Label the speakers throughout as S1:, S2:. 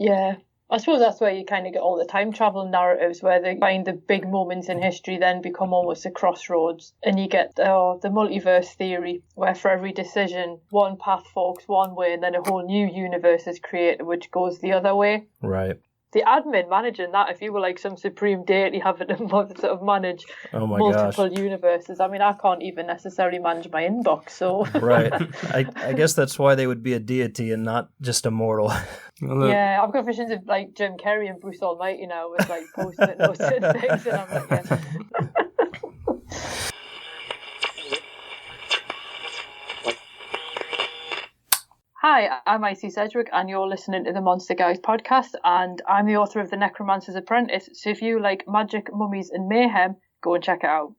S1: Yeah. I suppose that's where you kind of get all the time travel narratives where they find the big moments in history then become almost a crossroads. And you get the multiverse theory where for every decision, one path forks one way and then a whole new universe is created which goes the other way.
S2: Right.
S1: The admin managing that, if you were like some supreme deity having to sort of manage multiple universes. I mean, I can't even necessarily manage my inbox, so...
S2: Right. I guess that's why they would be a deity and not just a mortal.
S1: Yeah, I've got visions of like Jim Carrey and Bruce Almighty now with like post-it notes and things, and I'm like, yeah. Hi, I'm Icy Sedgwick, and you're listening to the Monster Guys podcast, and I'm the author of The Necromancer's Apprentice, so if you like magic, mummies, and mayhem, go and check it out.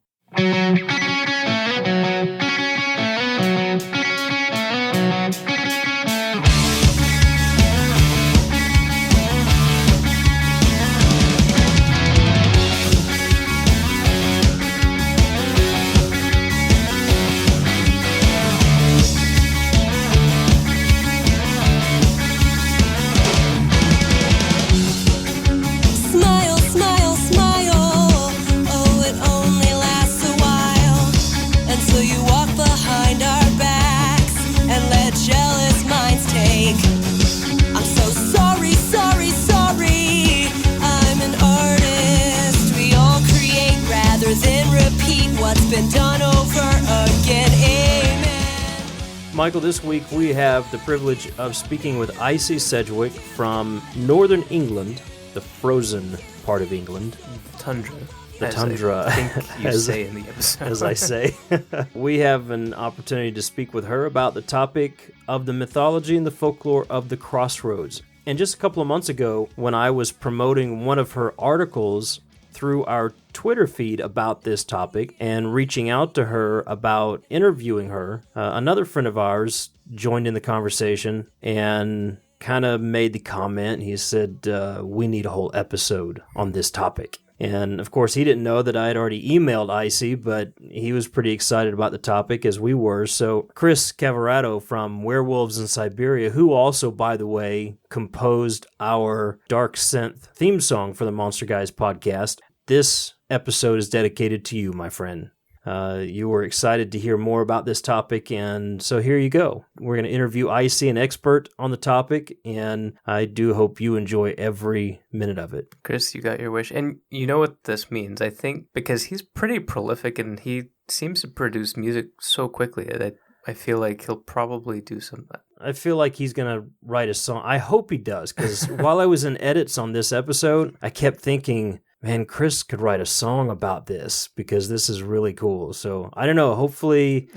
S3: Been done over again, amen.
S2: Michael, this week we have the privilege of speaking with Icy Sedgwick from Northern England, the frozen part of England.
S4: Tundra.
S2: The tundra.
S4: I think you say in the episode.
S2: As I say. We have an opportunity to speak with her about the topic of the mythology and the folklore of the Crossroads. And just a couple of months ago, when I was promoting one of her articles through our Twitter feed about this topic and reaching out to her about interviewing her, another friend of ours joined in the conversation and kind of made the comment. He said, we need a whole episode on this topic. And of course, he didn't know that I had already emailed Icy, but he was pretty excited about the topic, as we were. So Chris Cavoretto from Werewolves in Siberia, who also, by the way, composed our Dark Synth theme song for the Monster Guys podcast, this episode is dedicated to you, my friend. You were excited to hear more about this topic, and so here you go. We're going to interview Icy, an expert on the topic, and I do hope you enjoy every minute of it.
S4: Chris, you got your wish. And you know what this means, I think, because he's pretty prolific and he seems to produce music so quickly that I feel like he'll probably do something.
S2: I feel like he's going to write a song. I hope he does, because while I was in edits on this episode, I kept thinking, man, Chris could write a song about this because this is really cool. So I don't know. Hopefully,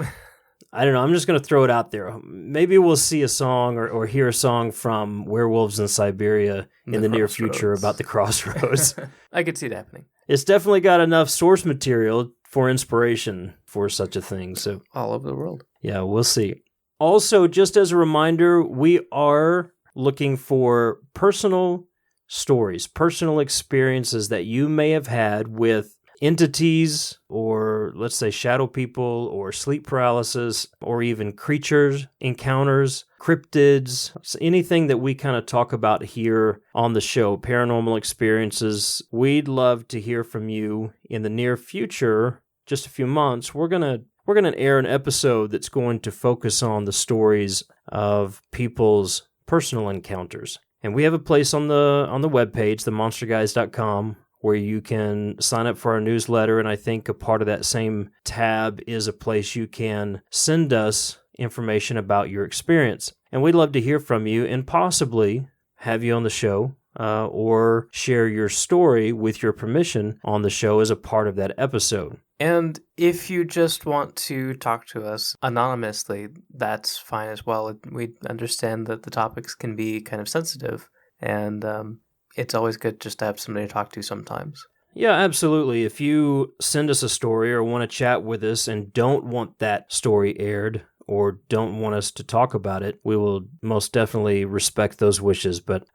S2: I don't know. I'm just going to throw it out there. Maybe we'll see a song or hear a song from Werewolves in Siberia in the near future about the Crossroads.
S4: I could see it happening.
S2: It's definitely got enough source material for inspiration for such a thing. So
S4: all over the world.
S2: Yeah, we'll see. Also, just as a reminder, we are looking for personal stories, personal experiences that you may have had with entities or, let's say, shadow people or sleep paralysis or even creatures, encounters, cryptids, anything that we kind of talk about here on the show, paranormal experiences. We'd love to hear from you in the near future, just a few months. We're going to air an episode that's going to focus on the stories of people's personal encounters. And we have a place on the webpage, themonsterguys.com, where you can sign up for our newsletter. And I think a part of that same tab is a place you can send us information about your experience. And we'd love to hear from you and possibly have you on the show or share your story with your permission on the show as a part of that episode.
S4: And if you just want to talk to us anonymously, that's fine as well. We understand that the topics can be kind of sensitive, and it's always good just to have somebody to talk to sometimes.
S2: Yeah, absolutely. If you send us a story or want to chat with us and don't want that story aired or don't want us to talk about it, we will most definitely respect those wishes. But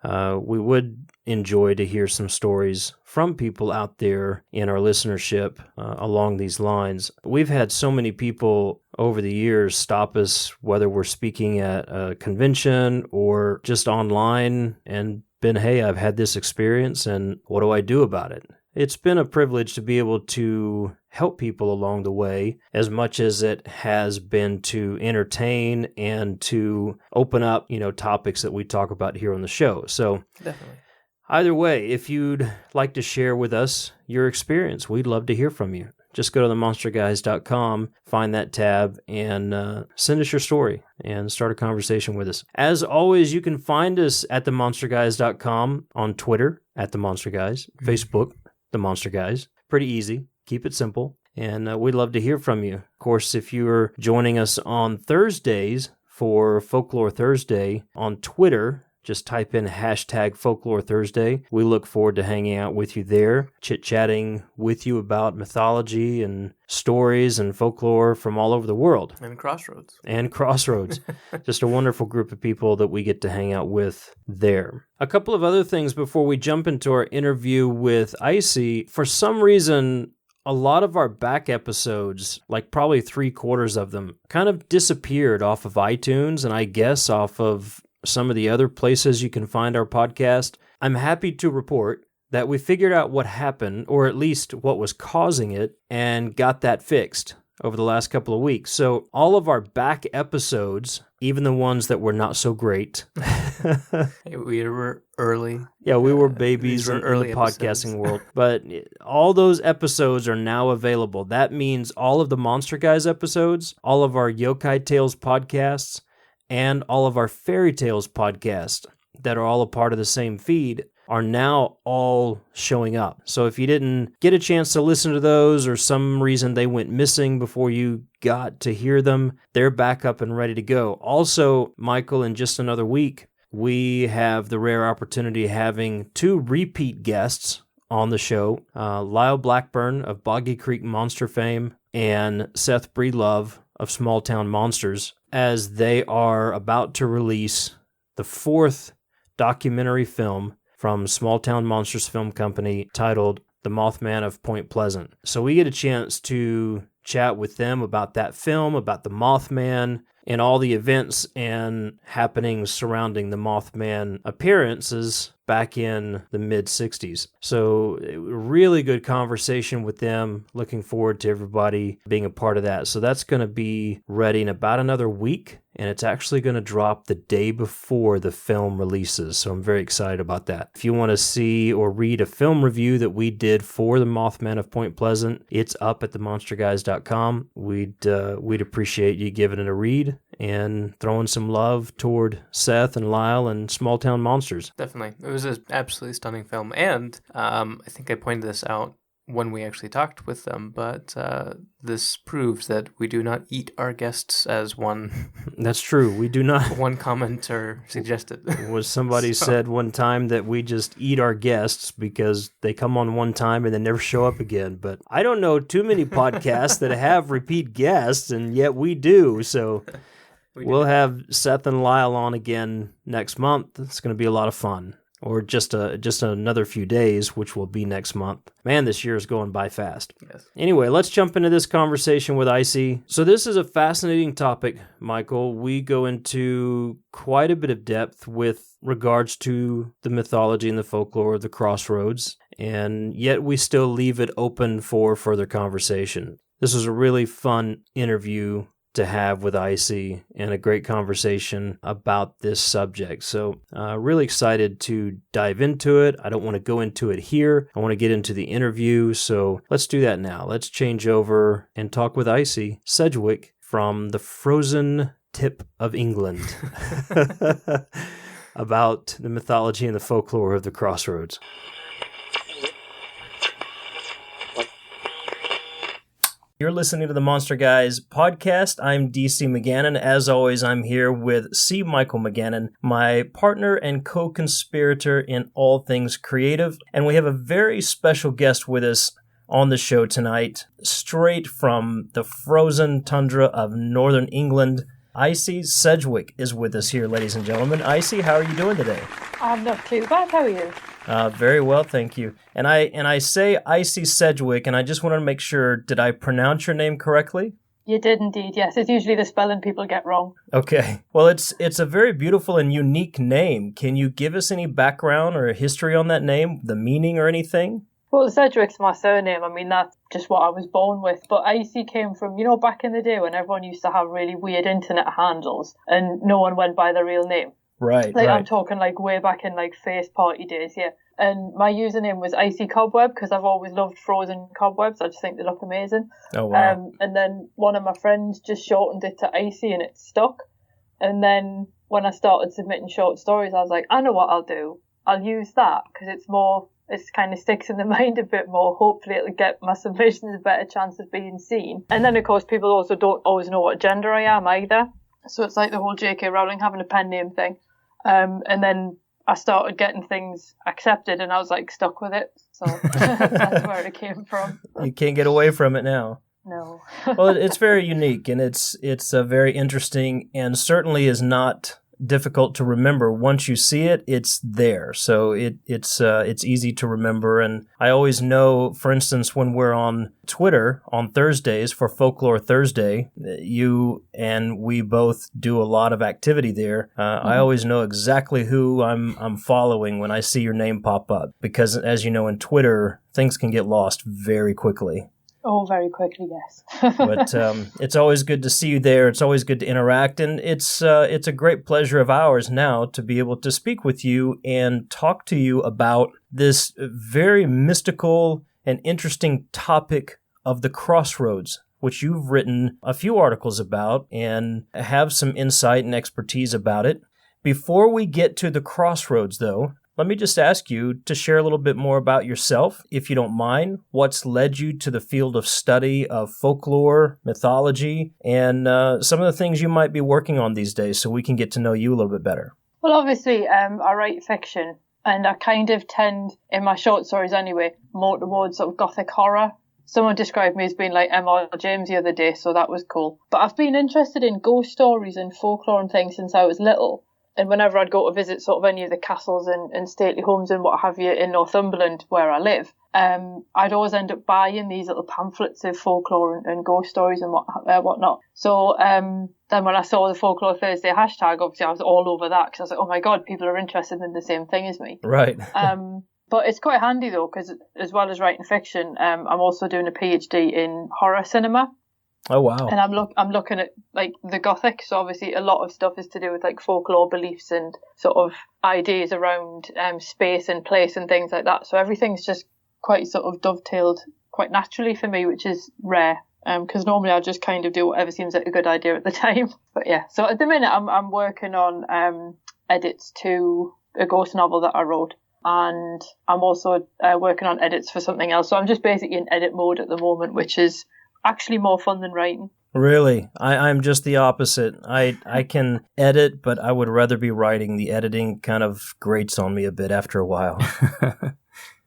S2: we would enjoy to hear some stories from people out there in our listenership along these lines. We've had so many people over the years stop us, whether we're speaking at a convention or just online, and been, hey, I've had this experience and what do I do about it? It's been a privilege to be able to help people along the way as much as it has been to entertain and to open up, topics that we talk about here on the show. So
S4: Definitely.
S2: Either way, if you'd like to share with us your experience, we'd love to hear from you. Just go to themonsterguys.com, find that tab, and send us your story and start a conversation with us. As always, you can find us at themonsterguys.com, on Twitter, at themonsterguys, Facebook, The Monster Guys. Pretty easy. Keep it simple. And we'd love to hear from you. Of course, if you're joining us on Thursdays for Folklore Thursday on Twitter, just type in hashtag Folklore Thursday. We look forward to hanging out with you there, chit-chatting with you about mythology and stories and folklore from all over the world.
S4: And Crossroads.
S2: Just a wonderful group of people that we get to hang out with there. A couple of other things before we jump into our interview with Icy. For some reason, a lot of our back episodes, like probably 3/4 of them, kind of disappeared off of iTunes and I guess off of some of the other places you can find our podcast. I'm happy to report that we figured out what happened, or at least what was causing it, and got that fixed over the last couple of weeks. So all of our back episodes, even the ones that were not so great.
S4: We were early.
S2: Yeah, we were babies in the podcasting world. But all those episodes are now available. That means all of the Monster Guys episodes, all of our Yokai Tales podcasts, and all of our Fairy Tales podcasts that are all a part of the same feed are now all showing up. So if you didn't get a chance to listen to those or some reason they went missing before you got to hear them, they're back up and ready to go. Also, Michael, in just another week, we have the rare opportunity of having 2 repeat guests on the show, Lyle Blackburn of Boggy Creek Monster fame and Seth Breedlove of Small Town Monsters, as they are about to release the 4th documentary film from Small Town Monsters Film Company titled The Mothman of Point Pleasant. So we get a chance to chat with them about that film, about the Mothman, and all the events and happenings surrounding the Mothman appearances back in the mid-'60s. So really good conversation with them. Looking forward to everybody being a part of that. So that's going to be ready in about another week, and it's actually going to drop the day before the film releases. So I'm very excited about that. If you want to see or read a film review that we did for the Mothman of Point Pleasant, it's up at themonsterguys.com. We'd appreciate you giving it a read and throwing some love toward Seth and Lyle and Small Town Monsters.
S4: Definitely. It was an absolutely stunning film. And I think I pointed this out when we actually talked with them, but this proves that we do not eat our guests, as one...
S2: That's true. We do not.
S4: One commenter suggested.
S2: Was somebody said one time that we just eat our guests because they come on one time and they never show up again. But I don't know too many podcasts that have repeat guests, and yet we do. So we'll have Seth and Lyle on again next month. It's going to be a lot of fun. Or just another few days, which will be next month. Man, this year is going by fast.
S4: Yes.
S2: Anyway, let's jump into this conversation with Icy. So this is a fascinating topic, Michael. We go into quite a bit of depth with regards to the mythology and the folklore of the Crossroads, and yet we still leave it open for further conversation. This was a really fun interview to have with Icy and a great conversation about this subject. So really excited to dive into it. I don't want to go into it here. I want to get into the interview. So let's do that now. Let's change over and talk with Icy Sedgwick from the frozen tip of England about the mythology and the folklore of the Crossroads. You're listening to the Monster Guys podcast. I'm DC McGannon. As always, I'm here with C. Michael McGannon, my partner and co-conspirator in all things creative. And we have a very special guest with us on the show tonight, straight from the frozen tundra of northern England. Icy Sedgwick is with us here, ladies and gentlemen. Icy, how are you doing today?
S1: I'm not too bad. How are you?
S2: Very well, thank you. And I say Icy Sedgwick, and I just want to make sure, did I pronounce your name correctly?
S1: You did indeed, yes. It's usually the spelling people get wrong.
S2: Okay. Well, it's a very beautiful and unique name. Can you give us any background or history on that name, the meaning or anything?
S1: Well, Sedgwick's my surname. I mean, that's just what I was born with. But Icy came from, back in the day when everyone used to have really weird internet handles and no one went by their real name.
S2: Right,
S1: Like,
S2: right.
S1: I'm talking like way back in like face party days, yeah. And my username was Icy Cobweb because I've always loved frozen cobwebs. I just think they look amazing.
S2: Oh, wow.
S1: And then one of my friends just shortened it to Icy and it stuck. And then when I started submitting short stories, I was like, I know what I'll do. I'll use that because it's kind of sticks in the mind a bit more. Hopefully it'll get my submissions a better chance of being seen. And then, of course, people also don't always know what gender I am either. So it's like the whole J.K. Rowling having a pen name thing. And then I started getting things accepted and I was like stuck with it. So that's where it came from.
S2: You can't get away from it now.
S1: No.
S2: Well, it's very unique and it's very interesting and certainly is not difficult to remember. Once you see it, it's there. So it's easy to remember. And I always know, for instance, when we're on Twitter on Thursdays for Folklore Thursday, you and we both do a lot of activity there. I always know exactly who I'm following when I see your name pop up because, as you know, in Twitter, things can get lost very quickly.
S1: Oh, very quickly, yes.
S2: But it's always good to see you there. It's always good to interact, and it's a great pleasure of ours now to be able to speak with you and talk to you about this very mystical and interesting topic of the Crossroads, which you've written a few articles about and have some insight and expertise about it. Before we get to the Crossroads, though, let me just ask you to share a little bit more about yourself, if you don't mind. What's led you to the field of study of folklore, mythology, and some of the things you might be working on these days so we can get to know you a little bit better?
S1: Well, obviously, I write fiction, and I kind of tend, in my short stories anyway, more towards sort of gothic horror. Someone described me as being like M.R. James the other day, so that was cool. But I've been interested in ghost stories and folklore and things since I was little. And whenever I'd go to visit sort of any of the castles and stately homes and what have you in Northumberland where I live, I'd always end up buying these little pamphlets of folklore and ghost stories and whatnot. So then when I saw the Folklore Thursday hashtag, obviously I was all over that because I was like, oh my God, people are interested in the same thing as me.
S2: Right.
S1: But it's quite handy though because as well as writing fiction, I'm also doing a PhD in horror cinema.
S2: Oh, wow.
S1: And I'm looking at like the Gothic, so obviously a lot of stuff is to do with like folklore beliefs and sort of ideas around space and place and things like that. So everything's just quite sort of dovetailed quite naturally for me, which is rare. Because normally I just kind of do whatever seems like a good idea at the time. But yeah, so at the minute I'm working on edits to a ghost novel that I wrote. And I'm also working on edits for something else. So I'm just basically in edit mode at the moment, which is actually more fun than writing.
S2: Really? I'm just the opposite. I can edit, but I would rather be writing. The editing kind of grates on me a bit after a while.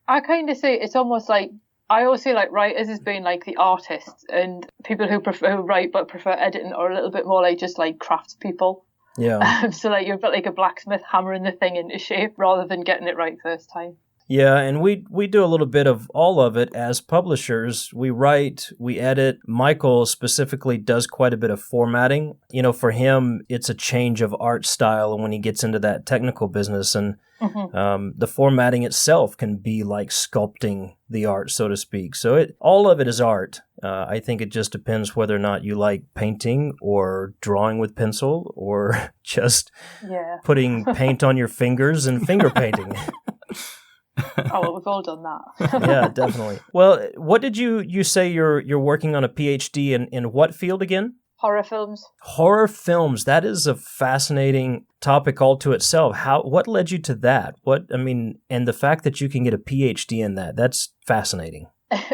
S1: I kind of say it's almost like, I always say like writers as being like the artists, and people who write but prefer editing are a little bit more like just like craftspeople.
S2: Yeah.
S1: So like you're a bit like a blacksmith hammering the thing into shape rather than getting it right first time.
S2: Yeah, and we do a little bit of all of it as publishers. We write, we edit. Michael specifically does quite a bit of formatting. You know, for him, it's a change of art style when he gets into that technical business. And the formatting itself can be like sculpting the art, so to speak. So all of it is art. I think it just depends whether or not you like painting or drawing with pencil or just putting paint on your fingers and finger painting.
S1: Oh, well, we've all done that.
S2: Yeah, definitely. Well, what did you say you're working on a PhD in what field again?
S1: Horror films.
S2: Horror films. That is a fascinating topic all to itself. What led you to that? And the fact that you can get a PhD in that's fascinating.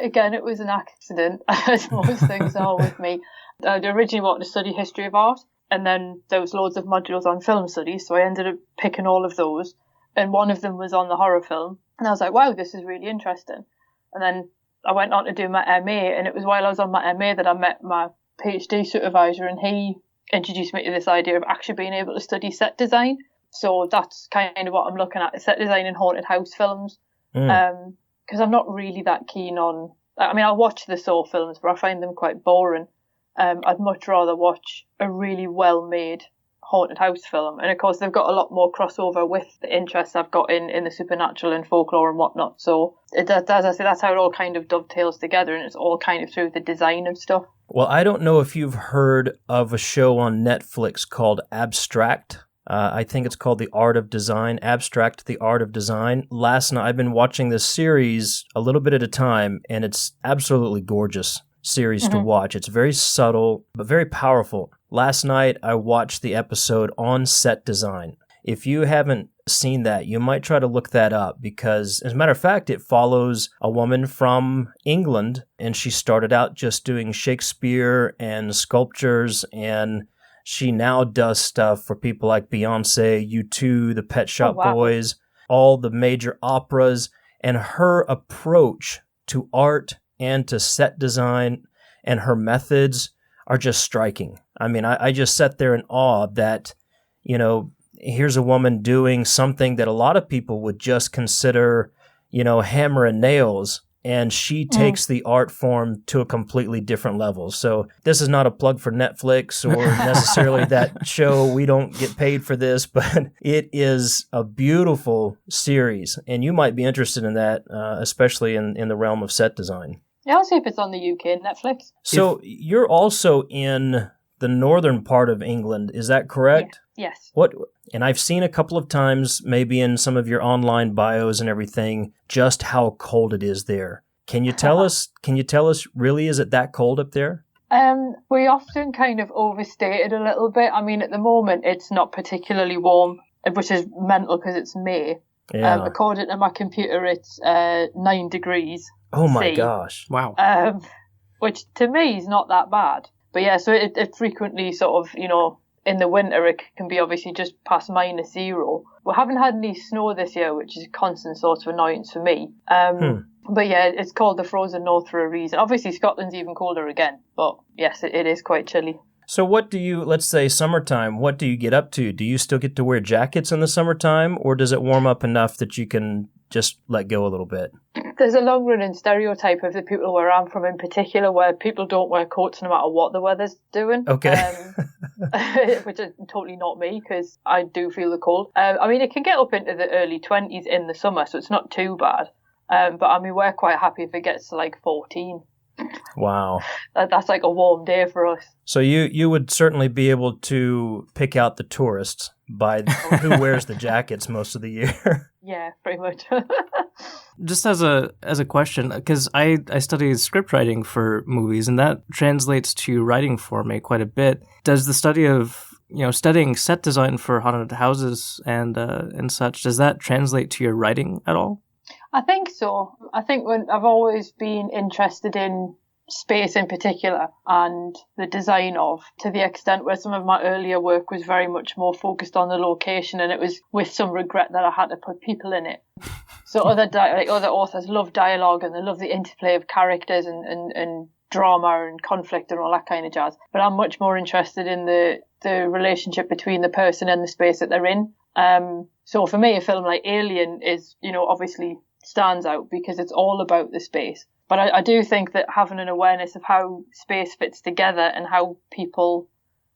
S1: Again, it was an accident, as most things are with me. I originally wanted to study history of art, and then there was loads of modules on film studies, so I ended up picking all of those. And one of them was on the horror film. And I was like, wow, this is really interesting. And then I went on to do my MA. And it was while I was on my MA that I met my PhD supervisor. And he introduced me to this idea of actually being able to study set design. So that's kind of what I'm looking at, set design in haunted house films. Because I'm not really that keen on... I mean, I'll watch the Saw films, but I find them quite boring. I'd much rather watch a really well-made haunted house film. And of course, they've got a lot more crossover with the interests I've got in the supernatural and folklore and whatnot. So, as I say, that's how it all kind of dovetails together, and it's all kind of through the design of stuff.
S2: Well, I don't know if you've heard of a show on Netflix called Abstract. I think it's called The Art of Design. Abstract, The Art of Design. Last night, I've been watching this series a little bit at a time, and it's absolutely gorgeous series to watch. It's very subtle, but very powerful. Last night, I watched the episode on set design. If you haven't seen that, you might try to look that up because, as a matter of fact, it follows a woman from England, and she started out just doing Shakespeare and sculptures, and she now does stuff for people like Beyonce, U2, the Pet Shop Boys, all the major operas, and her approach to art and to set design and her methods are just striking. I mean, I just sat there in awe that, you know, here's a woman doing something that a lot of people would just consider, you know, hammer and nails, and she takes the art form to a completely different level. So this is not a plug for Netflix or necessarily that show. We don't get paid for this, but it is a beautiful series, and you might be interested in that, especially in the realm of set design.
S1: Yeah, I'll see if it's on the UK Netflix.
S2: So you're also in the northern part of England, is that correct?
S1: Yeah. Yes.
S2: What? And I've seen a couple of times, maybe in some of your online bios and everything, just how cold it is there. Can you tell us? Really, is it that cold up there?
S1: We often kind of overstate it a little bit. I mean, at the moment, it's not particularly warm, which is mental because it's May.
S2: Yeah.
S1: According to my computer, it's 9 degrees.
S2: Oh my
S1: C.
S2: gosh!
S4: Wow.
S1: Which to me is not that bad. But yeah, so it frequently sort of, you know, in the winter it can be obviously just past -0. We haven't had any snow this year, which is a constant source of annoyance for me. But yeah, it's called the Frozen North for a reason. Obviously Scotland's even colder again, but yes, it is quite chilly.
S2: So what do you, let's say summertime, what do you get up to? Do you still get to wear jackets in the summertime, or does it warm up enough that you can just let go a little bit?
S1: There's a long-running stereotype of the people where I'm from in particular, where people don't wear coats no matter what the weather's doing.
S2: Okay.
S1: Which is totally not me, because I do feel the cold. I mean, it can get up into the early 20s in the summer, so it's not too bad. But I mean, we're quite happy if it gets to like 14.
S2: Wow.
S1: That's like a warm day for us.
S2: So you would certainly be able to pick out the tourists by who wears the jackets most of the year.
S1: Yeah, pretty much.
S4: Just as a question, because I studied script writing for movies, and that translates to writing for me quite a bit. Does the study of, you know, studying set design for haunted houses and such, does that translate to your writing at all?
S1: I think so. I think when I've always been interested in space in particular and the design of, to the extent where some of my earlier work was very much more focused on the location, and it was with some regret that I had to put people in it. So other authors love dialogue and they love the interplay of characters and drama and conflict and all that kind of jazz. But I'm much more interested in the relationship between the person and the space that they're in. So for me, a film like Alien is, you know, obviously stands out because it's all about the space. But I do think that having an awareness of how space fits together and how people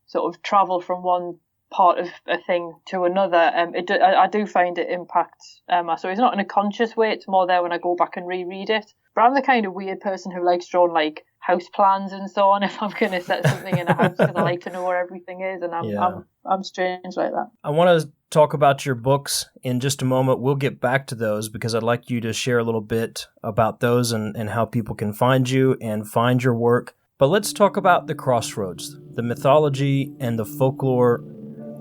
S1: sort of travel from one part of a thing to another, I do find it impacts so it's not in a conscious way, it's more there when I go back and reread it. But I'm the kind of weird person who likes drawing like house plans and so on if I'm going to set something in a house, because I like to know where everything is, and I'm strange like that.
S2: I want to talk about your books in just a moment. We'll get back to those because I'd like you to share a little bit about those and how people can find you and find your work. But let's talk about the Crossroads, the mythology and the folklore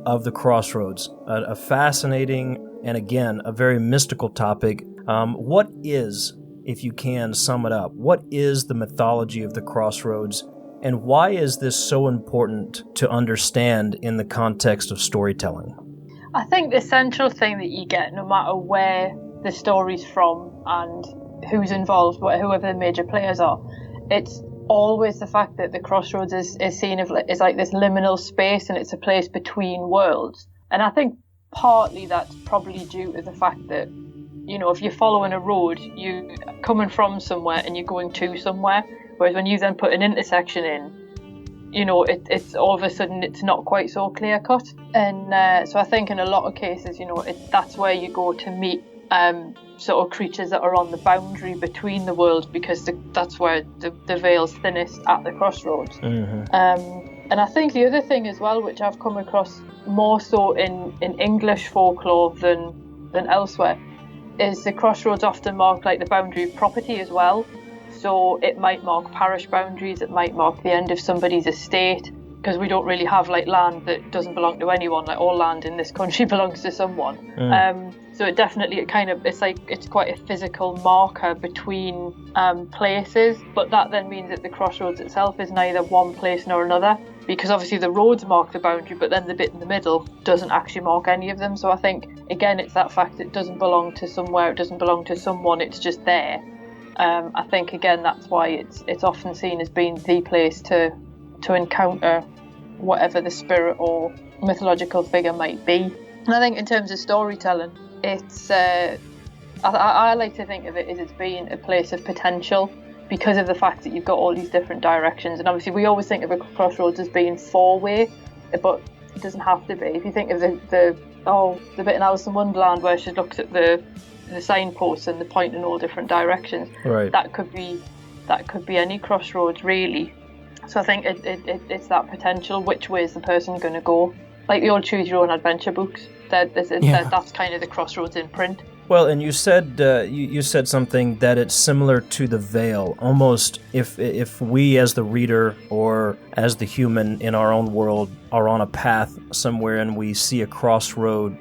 S2: of the Crossroads, a fascinating and, again, a very mystical topic. What is, if you can sum it up, what is the mythology of the Crossroads, and why is this so important to understand in the context of storytelling?
S1: I think the central thing that you get, no matter where the story's from and who's involved, whoever the major players are, it's always the fact that the Crossroads is seen as like this liminal space, and it's a place between worlds. And I think partly that's probably due to the fact that, you know, if you're following a road, you're coming from somewhere and you're going to somewhere. Whereas when you then put an intersection in, it's all of a sudden it's not quite so clear cut. And so I think in a lot of cases, that's where you go to meet sort of creatures that are on the boundary between the worlds, because that's where the veil's thinnest, at the crossroads. And I think the other thing as well, which I've come across more so in English folklore than elsewhere, is the crossroads often mark like the boundary of property as well. So it might mark parish boundaries, it might mark the end of somebody's estate, because we don't really have like land that doesn't belong to anyone. Like all land in this country belongs to someone. So it definitely, it's quite a physical marker between places, but that then means that the crossroads itself is neither one place nor another, because obviously the roads mark the boundary, but then the bit in the middle doesn't actually mark any of them. So I think, again, it's that fact that it doesn't belong to somewhere, it doesn't belong to someone, it's just there. I think, again, that's why it's often seen as being the place to encounter whatever the spirit or mythological figure might be. And I think in terms of storytelling, it's I like to think of it as it's being a place of potential, because of the fact that you've got all these different directions. And obviously we always think of a crossroads as being four-way, but it doesn't have to be. If you think of the bit in Alice in Wonderland where she looks at the signposts and the point in all different directions,
S2: right,
S1: that could be any crossroads really. So I think it's that potential. Which way is the person going to go? Like the old choose your own adventure books. That's kind of the crossroads in print.
S2: Well, and you said you said something that it's similar to the veil. Almost if we as the reader or as the human in our own world are on a path somewhere and we see a crossroad,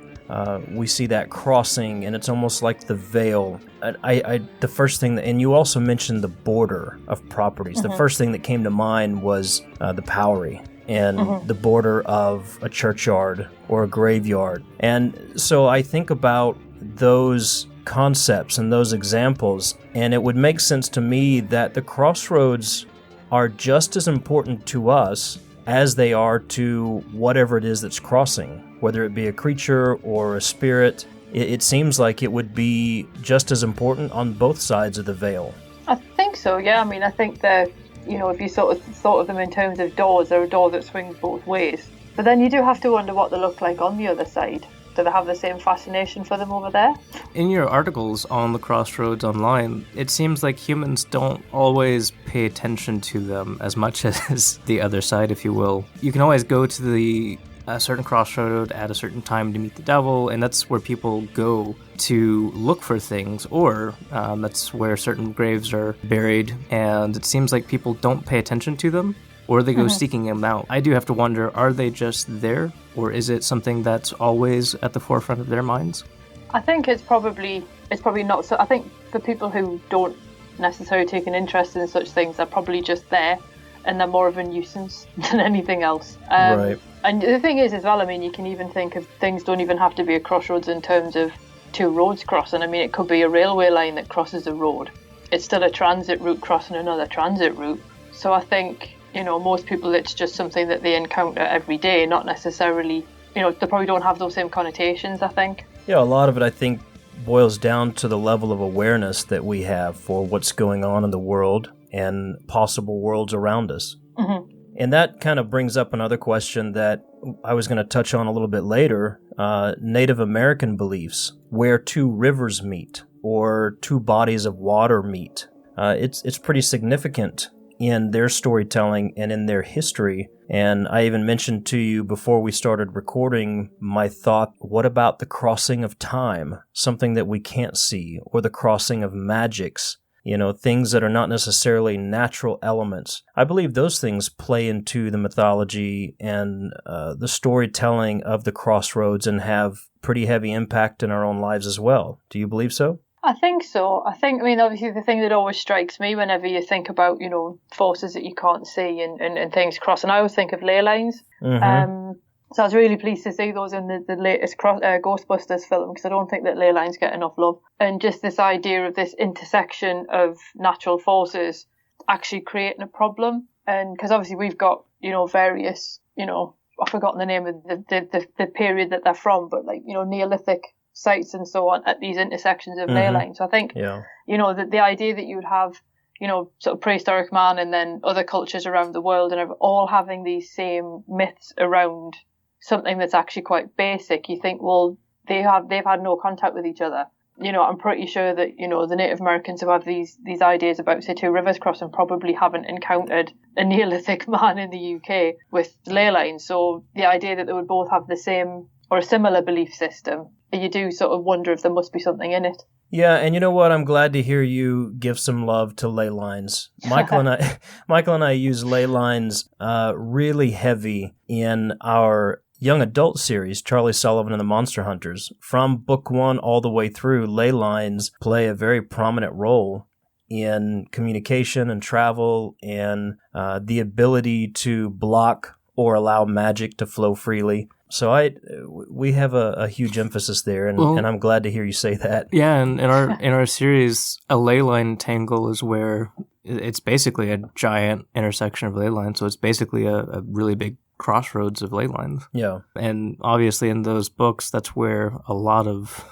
S2: we see that crossing, and it's almost like the veil. The first thing and you also mentioned the border of properties. The first thing that came to mind was the Powery and the border of a churchyard or a graveyard. And so I think about those concepts and those examples, and it would make sense to me that the crossroads are just as important to us as they are to whatever it is that's crossing, whether it be a creature or a spirit. It seems like it would be just as important on both sides of the veil.
S1: I think so, yeah. I mean, I think that, if you sort of thought of them in terms of doors, they're a door that swings both ways. But then you do have to wonder what they look like on the other side. Do they have the same fascination for them over there?
S4: In your articles on the Crossroads online, it seems like humans don't always pay attention to them as much as the other side, if you will. You can always go to a certain crossroad at a certain time to meet the devil, and that's where people go to look for things, or that's where certain graves are buried, and it seems like people don't pay attention to them, or they go seeking them out. I do have to wonder, are they just there, or is it something that's always at the forefront of their minds?
S1: I think it's probably not. So I think for people who don't necessarily take an interest in such things, they're probably just there, and they're more of a nuisance than anything else.
S2: Right.
S1: And the thing is as well, I mean, you can even think of things don't even have to be a crossroads in terms of two roads crossing. I mean, it could be a railway line that crosses a road. It's still a transit route crossing another transit route. So I think, most people, it's just something that they encounter every day, not necessarily, they probably don't have those same connotations, I think.
S2: Yeah, a lot of it, I think, boils down to the level of awareness that we have for what's going on in the world and possible worlds around us. And that kind of brings up another question that I was going to touch on a little bit later, Native American beliefs, where two rivers meet or two bodies of water meet. It's pretty significant in their storytelling and in their history. And I even mentioned to you before we started recording my thought, what about the crossing of time, something that we can't see, or the crossing of magics? Things that are not necessarily natural elements. I believe those things play into the mythology and the storytelling of the crossroads and have pretty heavy impact in our own lives as well. Do you believe so?
S1: I think so. I mean, obviously the thing that always strikes me whenever you think about, forces that you can't see and things crossing, I always think of ley lines. So I was really pleased to see those in the latest Ghostbusters film, because I don't think that ley lines get enough love. And just this idea of this intersection of natural forces actually creating a problem. And because obviously we've got, various, I've forgotten the name of the period that they're from, but Neolithic sites and so on at these intersections of ley lines. So I think, the idea that you would have, sort of prehistoric man and then other cultures around the world and are all having these same myths around something that's actually quite basic, you think, well, they've had no contact with each other. I'm pretty sure that, the Native Americans who have these ideas about, say, two rivers crossing probably haven't encountered a Neolithic man in the UK with ley lines. So the idea that they would both have the same or a similar belief system, you do sort of wonder if there must be something in it.
S2: Yeah, and you know what? I'm glad to hear you give some love to ley lines. Michael and I use ley lines really heavy in our young adult series, Charlie Sullivan and the Monster Hunters. From book 1 all the way through, ley lines play a very prominent role in communication and travel and the ability to block or allow magic to flow freely. So we have a huge emphasis there, and I'm glad to hear you say that.
S4: Yeah, and in our series, a ley line tangle is where it's basically a giant intersection of ley lines. So it's basically a really big crossroads of ley lines.
S2: Yeah,
S4: and obviously in those books, that's where a lot of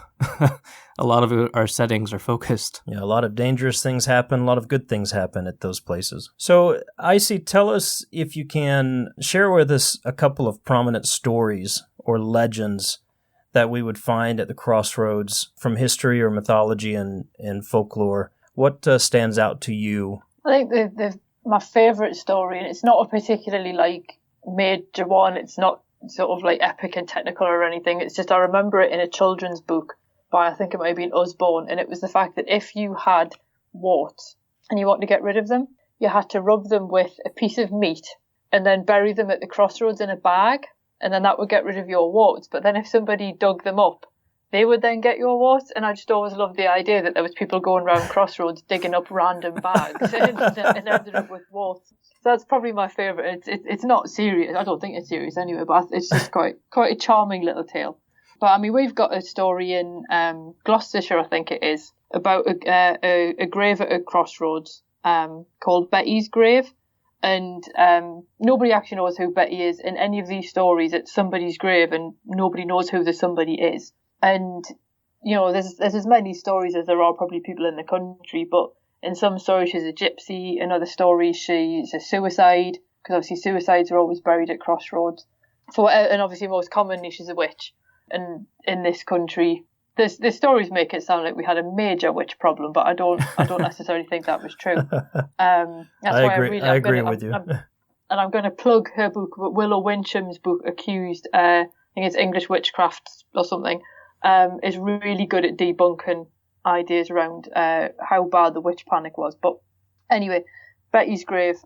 S4: our settings are focused.
S2: Yeah, a lot of dangerous things happen, a lot of good things happen at those places. So, Icy, tell us, if you can, share with us a couple of prominent stories or legends that we would find at the Crossroads from history or mythology and folklore. What stands out to you?
S1: I think my favourite story, and it's not a particularly major one, it's not sort of epic and technical or anything, it's just I remember it in a children's book by, I think it might have been Usborne, and it was the fact that if you had warts and you wanted to get rid of them, you had to rub them with a piece of meat and then bury them at the crossroads in a bag, and then that would get rid of your warts. But then if somebody dug them up, they would then get your warts, and I just always loved the idea that there was people going around crossroads digging up random bags and ended up with warts. So that's probably my favourite. It's not serious. I don't think it's serious anyway, but it's just quite a charming little tale. But I mean, we've got a story in Gloucestershire, I think it is, about a grave at a crossroads called Betty's Grave. And nobody actually knows who Betty is in any of these stories. It's somebody's grave and nobody knows who the somebody is. And, there's as many stories as there are probably people in the country, but in some stories she's a gypsy, in other stories she's a suicide, because obviously suicides are always buried at crossroads. And obviously most commonly she's a witch. And in this country, the stories make it sound like we had a major witch problem, but I don't necessarily think that was true.
S2: I agree with you.
S1: And I'm going to plug her book, Willow Wincham's book, Accused. I think it's English Witchcraft or something. Is really good at debunking ideas around how bad the witch panic was. But anyway, Betty's Grave.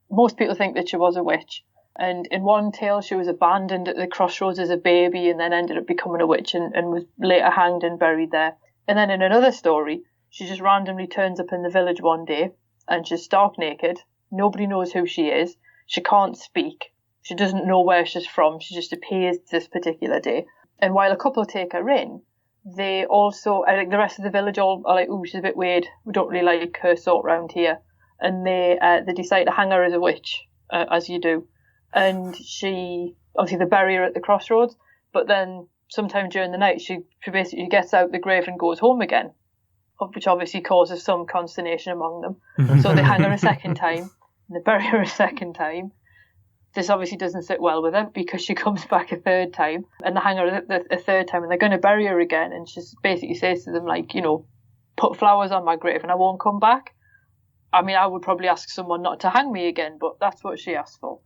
S1: Most people think that she was a witch. And in one tale, she was abandoned at the crossroads as a baby and then ended up becoming a witch and was later hanged and buried there. And then in another story, she just randomly turns up in the village one day and she's stark naked. Nobody knows who she is. She can't speak. She doesn't know where she's from. She just appears this particular day. And while a couple take her in, they also, the rest of the village all are like, ooh, she's a bit weird. We don't really like her sort round here. And they decide to hang her as a witch, as you do. And she, obviously they bury her at the crossroads, but then sometime during the night she basically gets out the grave and goes home again, which obviously causes some consternation among them. So they hang her a second time, and they bury her a second time. This obviously doesn't sit well with her because she comes back a third time, and they hang her a third time, and they're going to bury her again, and she basically says to them, put flowers on my grave and I won't come back. I mean, I would probably ask someone not to hang me again, but that's what she asked for.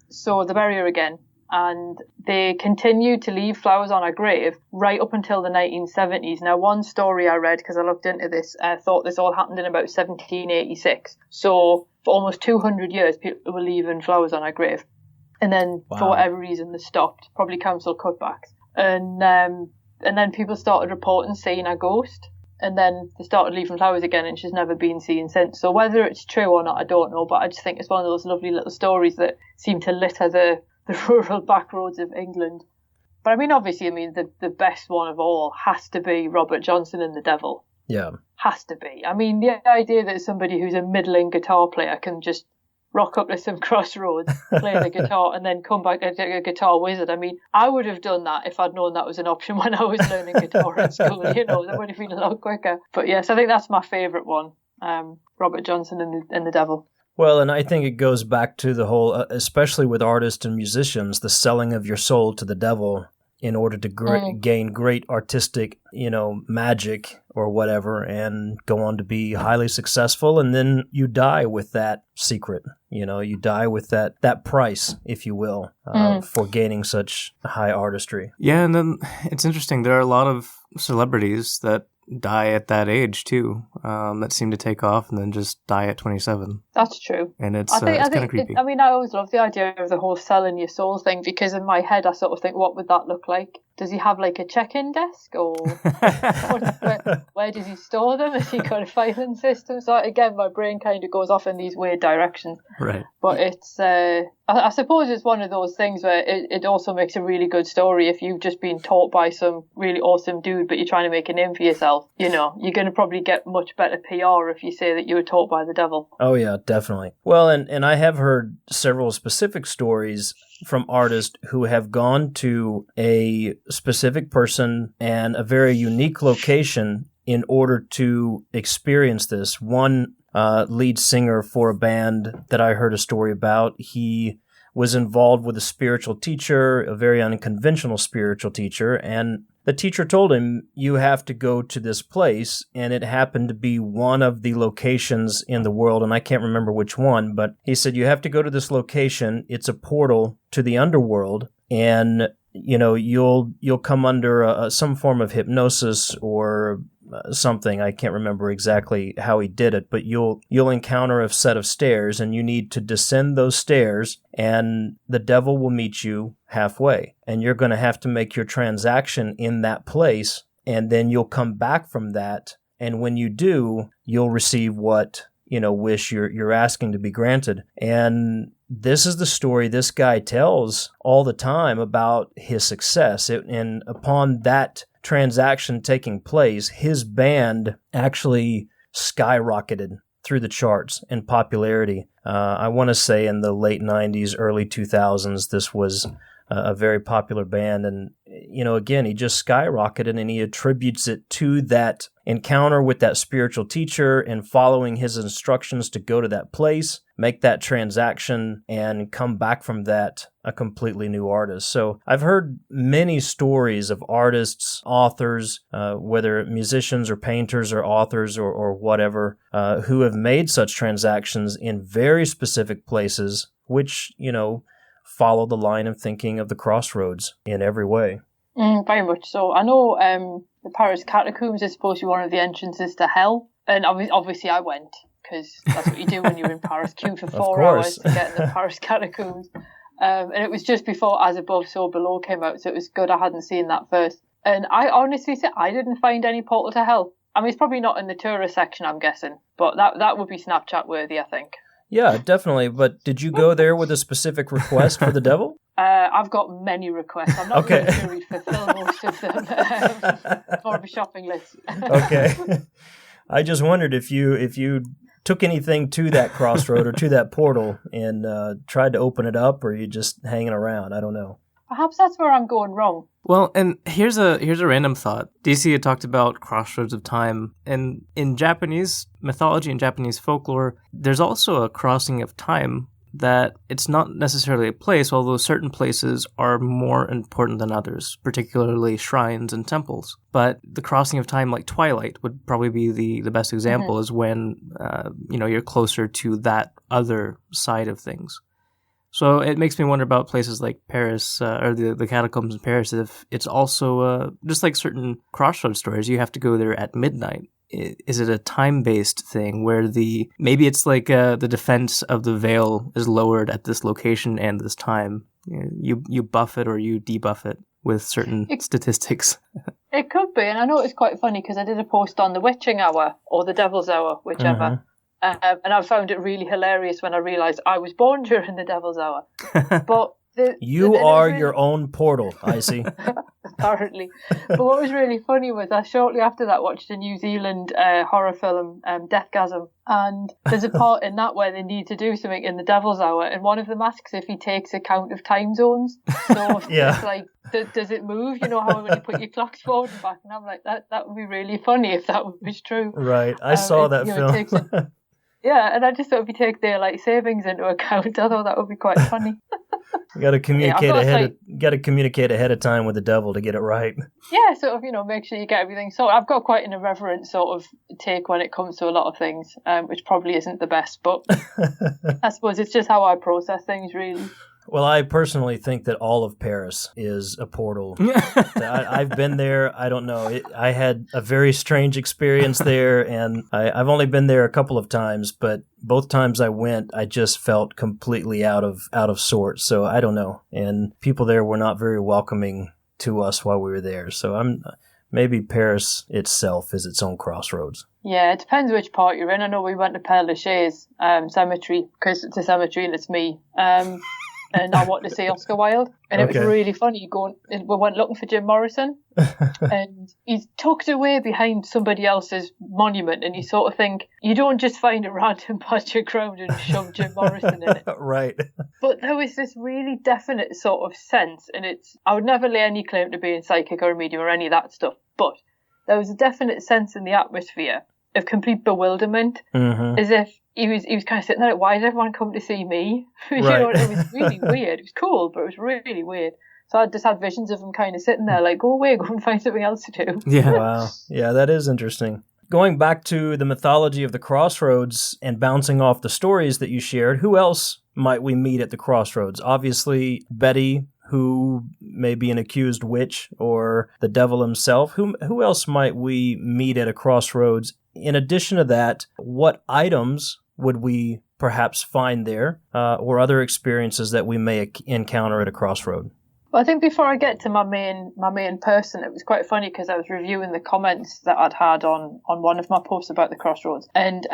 S1: So they bury her again, and they continue to leave flowers on her grave right up until the 1970s. Now, one story I read, because I looked into this, thought this all happened in about 1786. So for almost 200 years, people were leaving flowers on her grave. And then, for whatever reason, they stopped, probably council cutbacks. And then people started reporting seeing a ghost. And then they started leaving flowers again, and she's never been seen since. So whether it's true or not, I don't know. But I just think it's one of those lovely little stories that seem to litter the rural back roads of England. But I mean, obviously, the best one of all has to be Robert Johnson and the Devil.
S2: Yeah.
S1: Has to be. I mean, the idea that somebody who's a middling guitar player can just rock up to some crossroads, play the guitar, and then come back as a guitar wizard. I mean, I would have done that if I'd known that was an option when I was learning guitar at school. That would have been a lot quicker. But yes, I think that's my favourite one. Robert Johnson and the Devil.
S2: Well, and I think it goes back to the whole, especially with artists and musicians, the selling of your soul to the devil in order to gain great artistic, magic or whatever, and go on to be highly successful. And then you die with that secret, you die with that price, if you will, for gaining such high artistry.
S4: Yeah, and then it's interesting. There are a lot of celebrities that die at that age too, that seem to take off and then just die at 27.
S1: That's true.
S4: And it's kind of creepy.
S1: I always love the idea of the whole selling your soul thing, because in my head I sort of think, what would that look like? Does he have like a check-in desk, or where does he store them? Has he got a filing system? So again, my brain kind of goes off in these weird directions.
S4: Right.
S1: But it's, I suppose it's one of those things where it also makes a really good story if you've just been taught by some really awesome dude, but you're trying to make a name for yourself. You're going to probably get much better PR if you say that you were taught by the devil.
S2: Oh yeah, definitely. Well, and I have heard several specific stories from artists who have gone to a specific person and a very unique location in order to experience this. One lead singer for a band that I heard a story about, he was involved with a spiritual teacher, a very unconventional spiritual teacher, and the teacher told him, you have to go to this place, and it happened to be one of the locations in the world, and I can't remember which one, but he said, you have to go to this location. It's a portal to the underworld, and you'll come under some form of hypnosis or something. I can't remember exactly how he did it, but you'll encounter a set of stairs, and you need to descend those stairs, and the devil will meet you halfway, and you're going to have to make your transaction in that place, and then you'll come back from that, and when you do, you'll receive what wish you're asking to be granted. And this is the story this guy tells all the time about his success. And upon that transaction taking place, his band actually skyrocketed through the charts in popularity. I want to say in the late 90s, early 2000s, this was a very popular band. And, again, he just skyrocketed, and he attributes it to that encounter with that spiritual teacher and following his instructions to go to that place, make that transaction, and come back from that a completely new artist. So I've heard many stories of artists, authors, whether musicians or painters or authors or whatever, who have made such transactions in very specific places, which, follow the line of thinking of the Crossroads in every way.
S1: Very much so. I know the Paris catacombs is supposed to be one of the entrances to hell, and obviously I went, because that's what you do when you're in Paris, queue for 4 hours to get in the Paris catacombs. And it was just before As Above, So Below came out, so it was good I hadn't seen that first. And I honestly say I didn't find any portal to hell. I mean, it's probably not in the tourist section, I'm guessing, but that would be Snapchat worthy, I think.
S2: Yeah, definitely. But did you go there with a specific request for the devil?
S1: I've got many requests. I'm not really sure we'd fulfill most of them. More of a shopping list.
S2: Okay. I just wondered if you took anything to that crossroad or to that portal and tried to open it up, or you just hanging around. I don't know.
S1: Perhaps that's where I'm going wrong.
S4: Well, and here's a random thought. DC had talked about crossroads of time, and in Japanese mythology and Japanese folklore, there's also a crossing of time that it's not necessarily a place, although certain places are more important than others, particularly shrines and temples. But the crossing of time, like Twilight, would probably be the best example, is when you're closer to that other side of things. So it makes me wonder about places like Paris, or the catacombs in Paris, if it's also, just like certain crossroads stories, you have to go there at midnight. Is it a time-based thing where maybe it's like the defense of the veil is lowered at this location and this time? You buff it or you debuff it with certain statistics.
S1: It could be, and I know it's quite funny because I did a post on the witching hour or the devil's hour, whichever. And I found it really hilarious when I realised I was born during the devil's hour. But
S2: You are your own portal, Icy.
S1: Apparently. But what was really funny was I shortly after that watched a New Zealand horror film, Deathgasm, and there's a part in that where they need to do something in the Devil's Hour, and one of them asks if he takes account of time zones. So it's like, does it move? You know how when you put your clocks forward and back? And I'm like, that would be really funny if that was true.
S2: Right. I saw that film.
S1: Yeah, and I just thought if you take daylight savings into account, I thought that would be quite funny.
S2: You got to communicate ahead of time with the devil to get it right.
S1: Yeah, sort of, make sure you get everything. So I've got quite an irreverent sort of take when it comes to a lot of things, which probably isn't the best, but I suppose it's just how I process things, really.
S2: Well, I personally think that all of Paris is a portal. I've been there. I don't know. I had a very strange experience there, and I've only been there a couple of times, but both times I went, I just felt completely out of sorts. So I don't know. And people there were not very welcoming to us while we were there. So maybe Paris itself is its own crossroads.
S1: Yeah, it depends which part you're in. I know we went to Père Lachaise cemetery, because it's a cemetery and it's me. And I wanted to see Oscar Wilde. And it was really funny. We went looking for Jim Morrison. And he's tucked away behind somebody else's monument. And you sort of think, you don't just find a random patch of ground and shove Jim Morrison in it.
S2: Right.
S1: But there was this really definite sort of sense. And I would never lay any claim to being psychic or a medium or any of that stuff. But there was a definite sense in the atmosphere of complete bewilderment. Mm-hmm. As if he was kind of sitting there like, why did everyone come to see me? You know, it was really weird. It was cool, but it was really weird. So I just had visions of him kind of sitting there like, go away, go and find something else to do.
S2: Yeah. Wow. Yeah, that is interesting. Going back to the mythology of the Crossroads and bouncing off the stories that you shared, who else might we meet at the Crossroads? Obviously, Betty, who may be an accused witch, or the devil himself. Who else might we meet at a crossroads? In addition to that, what items would we perhaps find there, or other experiences that we may encounter at a crossroad?
S1: Well, I think before I get to my main person, it was quite funny because I was reviewing the comments that I'd had on one of my posts about the Crossroads, and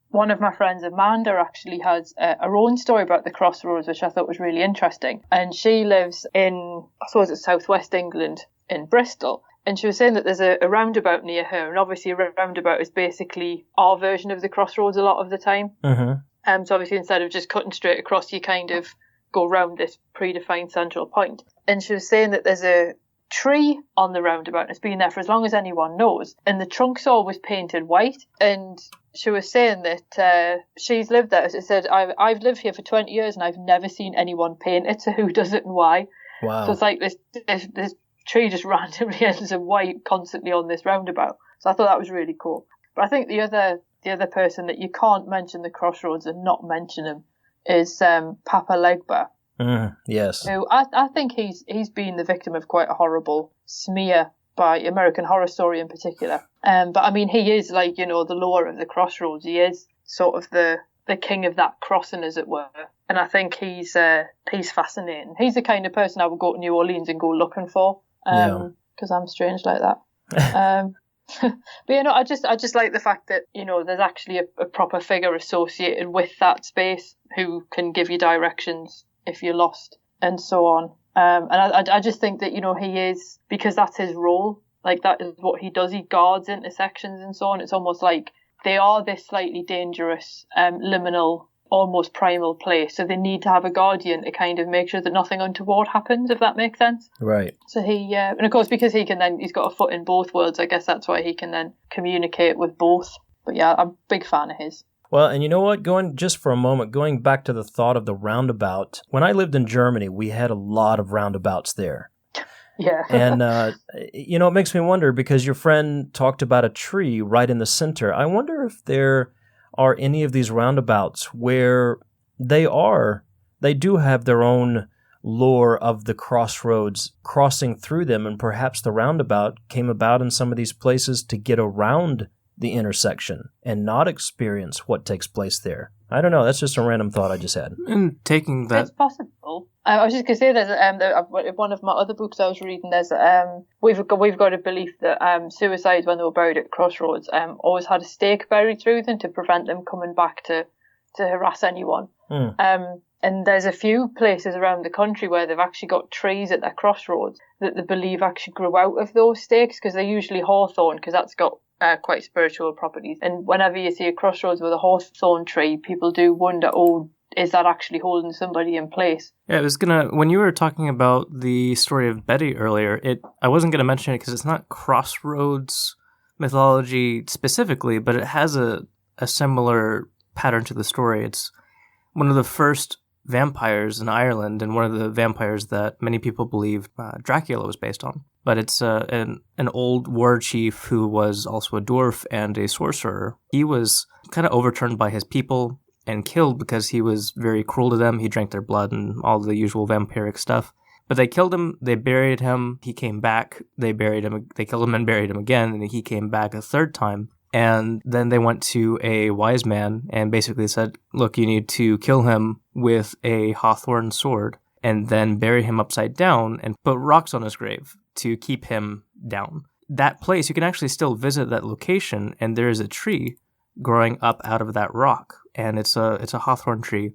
S1: one of my friends, Amanda, actually has her own story about the Crossroads, which I thought was really interesting. And she lives in, I suppose it's southwest England, in Bristol. And she was saying that there's a roundabout near her. And obviously a roundabout is basically our version of the Crossroads a lot of the time. Mm-hmm. So obviously instead of just cutting straight across, you kind of go round this predefined central point. And she was saying that there's a tree on the roundabout, and it's been there for as long as anyone knows. And the trunk's always painted white. And she was saying that she's lived there. She said, I've lived here for 20 years and I've never seen anyone paint it. So who does it and why? Wow. So it's like this tree just randomly ends in white constantly on this roundabout. So I thought that was really cool. But I think the other person that you can't mention the Crossroads and not mention him is Papa Legba.
S2: Yes.
S1: Who I think he's been the victim of quite a horrible smear by American Horror Story in particular. But I mean, he is like, the lore of the Crossroads. He is sort of the king of that crossing, as it were. And I think he's fascinating. He's the kind of person I would go to New Orleans and go looking for. Because I'm strange like that. But I just like the fact that there's actually a proper figure associated with that space who can give you directions if you're lost and so on. And I just think that he is, because that's his role. Like that is what he does. He guards intersections and so on. It's almost like they are this slightly dangerous, liminal, almost primal place. So they need to have a guardian to kind of make sure that nothing untoward happens, if that makes sense.
S2: Right.
S1: So and of course, because he's got a foot in both worlds, I guess that's why he can then communicate with both. But yeah, I'm a big fan of his.
S2: Well, and you know what? Going back to the thought of the roundabout, when I lived in Germany, we had a lot of roundabouts there.
S1: Yeah.
S2: And, it makes me wonder, because your friend talked about a tree right in the center. I wonder if there are any of these roundabouts where they do have their own lore of the crossroads crossing through them, and perhaps the roundabout came about in some of these places to get around the intersection and not experience what takes place there. I don't know. That's just a random thought I just had.
S4: And taking that,
S1: it's possible. I was just going to say, there's one of my other books I was reading. There's we've got a belief that suicides when they were buried at Crossroads always had a stake buried through them to prevent them coming back to harass anyone. And there's a few places around the country where they've actually got trees at their crossroads that they believe actually grew out of those stakes, because they're usually hawthorn, because that's got quite spiritual properties. And whenever you see a crossroads with a hawthorn tree, people do wonder, oh, is that actually holding somebody in place?
S4: Yeah, when you were talking about the story of Betty earlier, I wasn't gonna mention it because it's not Crossroads mythology specifically, but it has a similar pattern to the story. It's one of the first vampires in Ireland, and one of the vampires that many people believe Dracula was based on. But it's an old war chief who was also a dwarf and a sorcerer. He was kind of overturned by his people and killed because he was very cruel to them. He drank their blood and all the usual vampiric stuff. But they killed him, they buried him, he came back, they killed him and buried him again, and he came back a third time. And then they went to a wise man and basically said, look, you need to kill him with a hawthorn sword and then bury him upside down and put rocks on his grave to keep him down. That place, you can actually still visit that location, and there is a tree growing up out of that rock, and it's a hawthorn tree.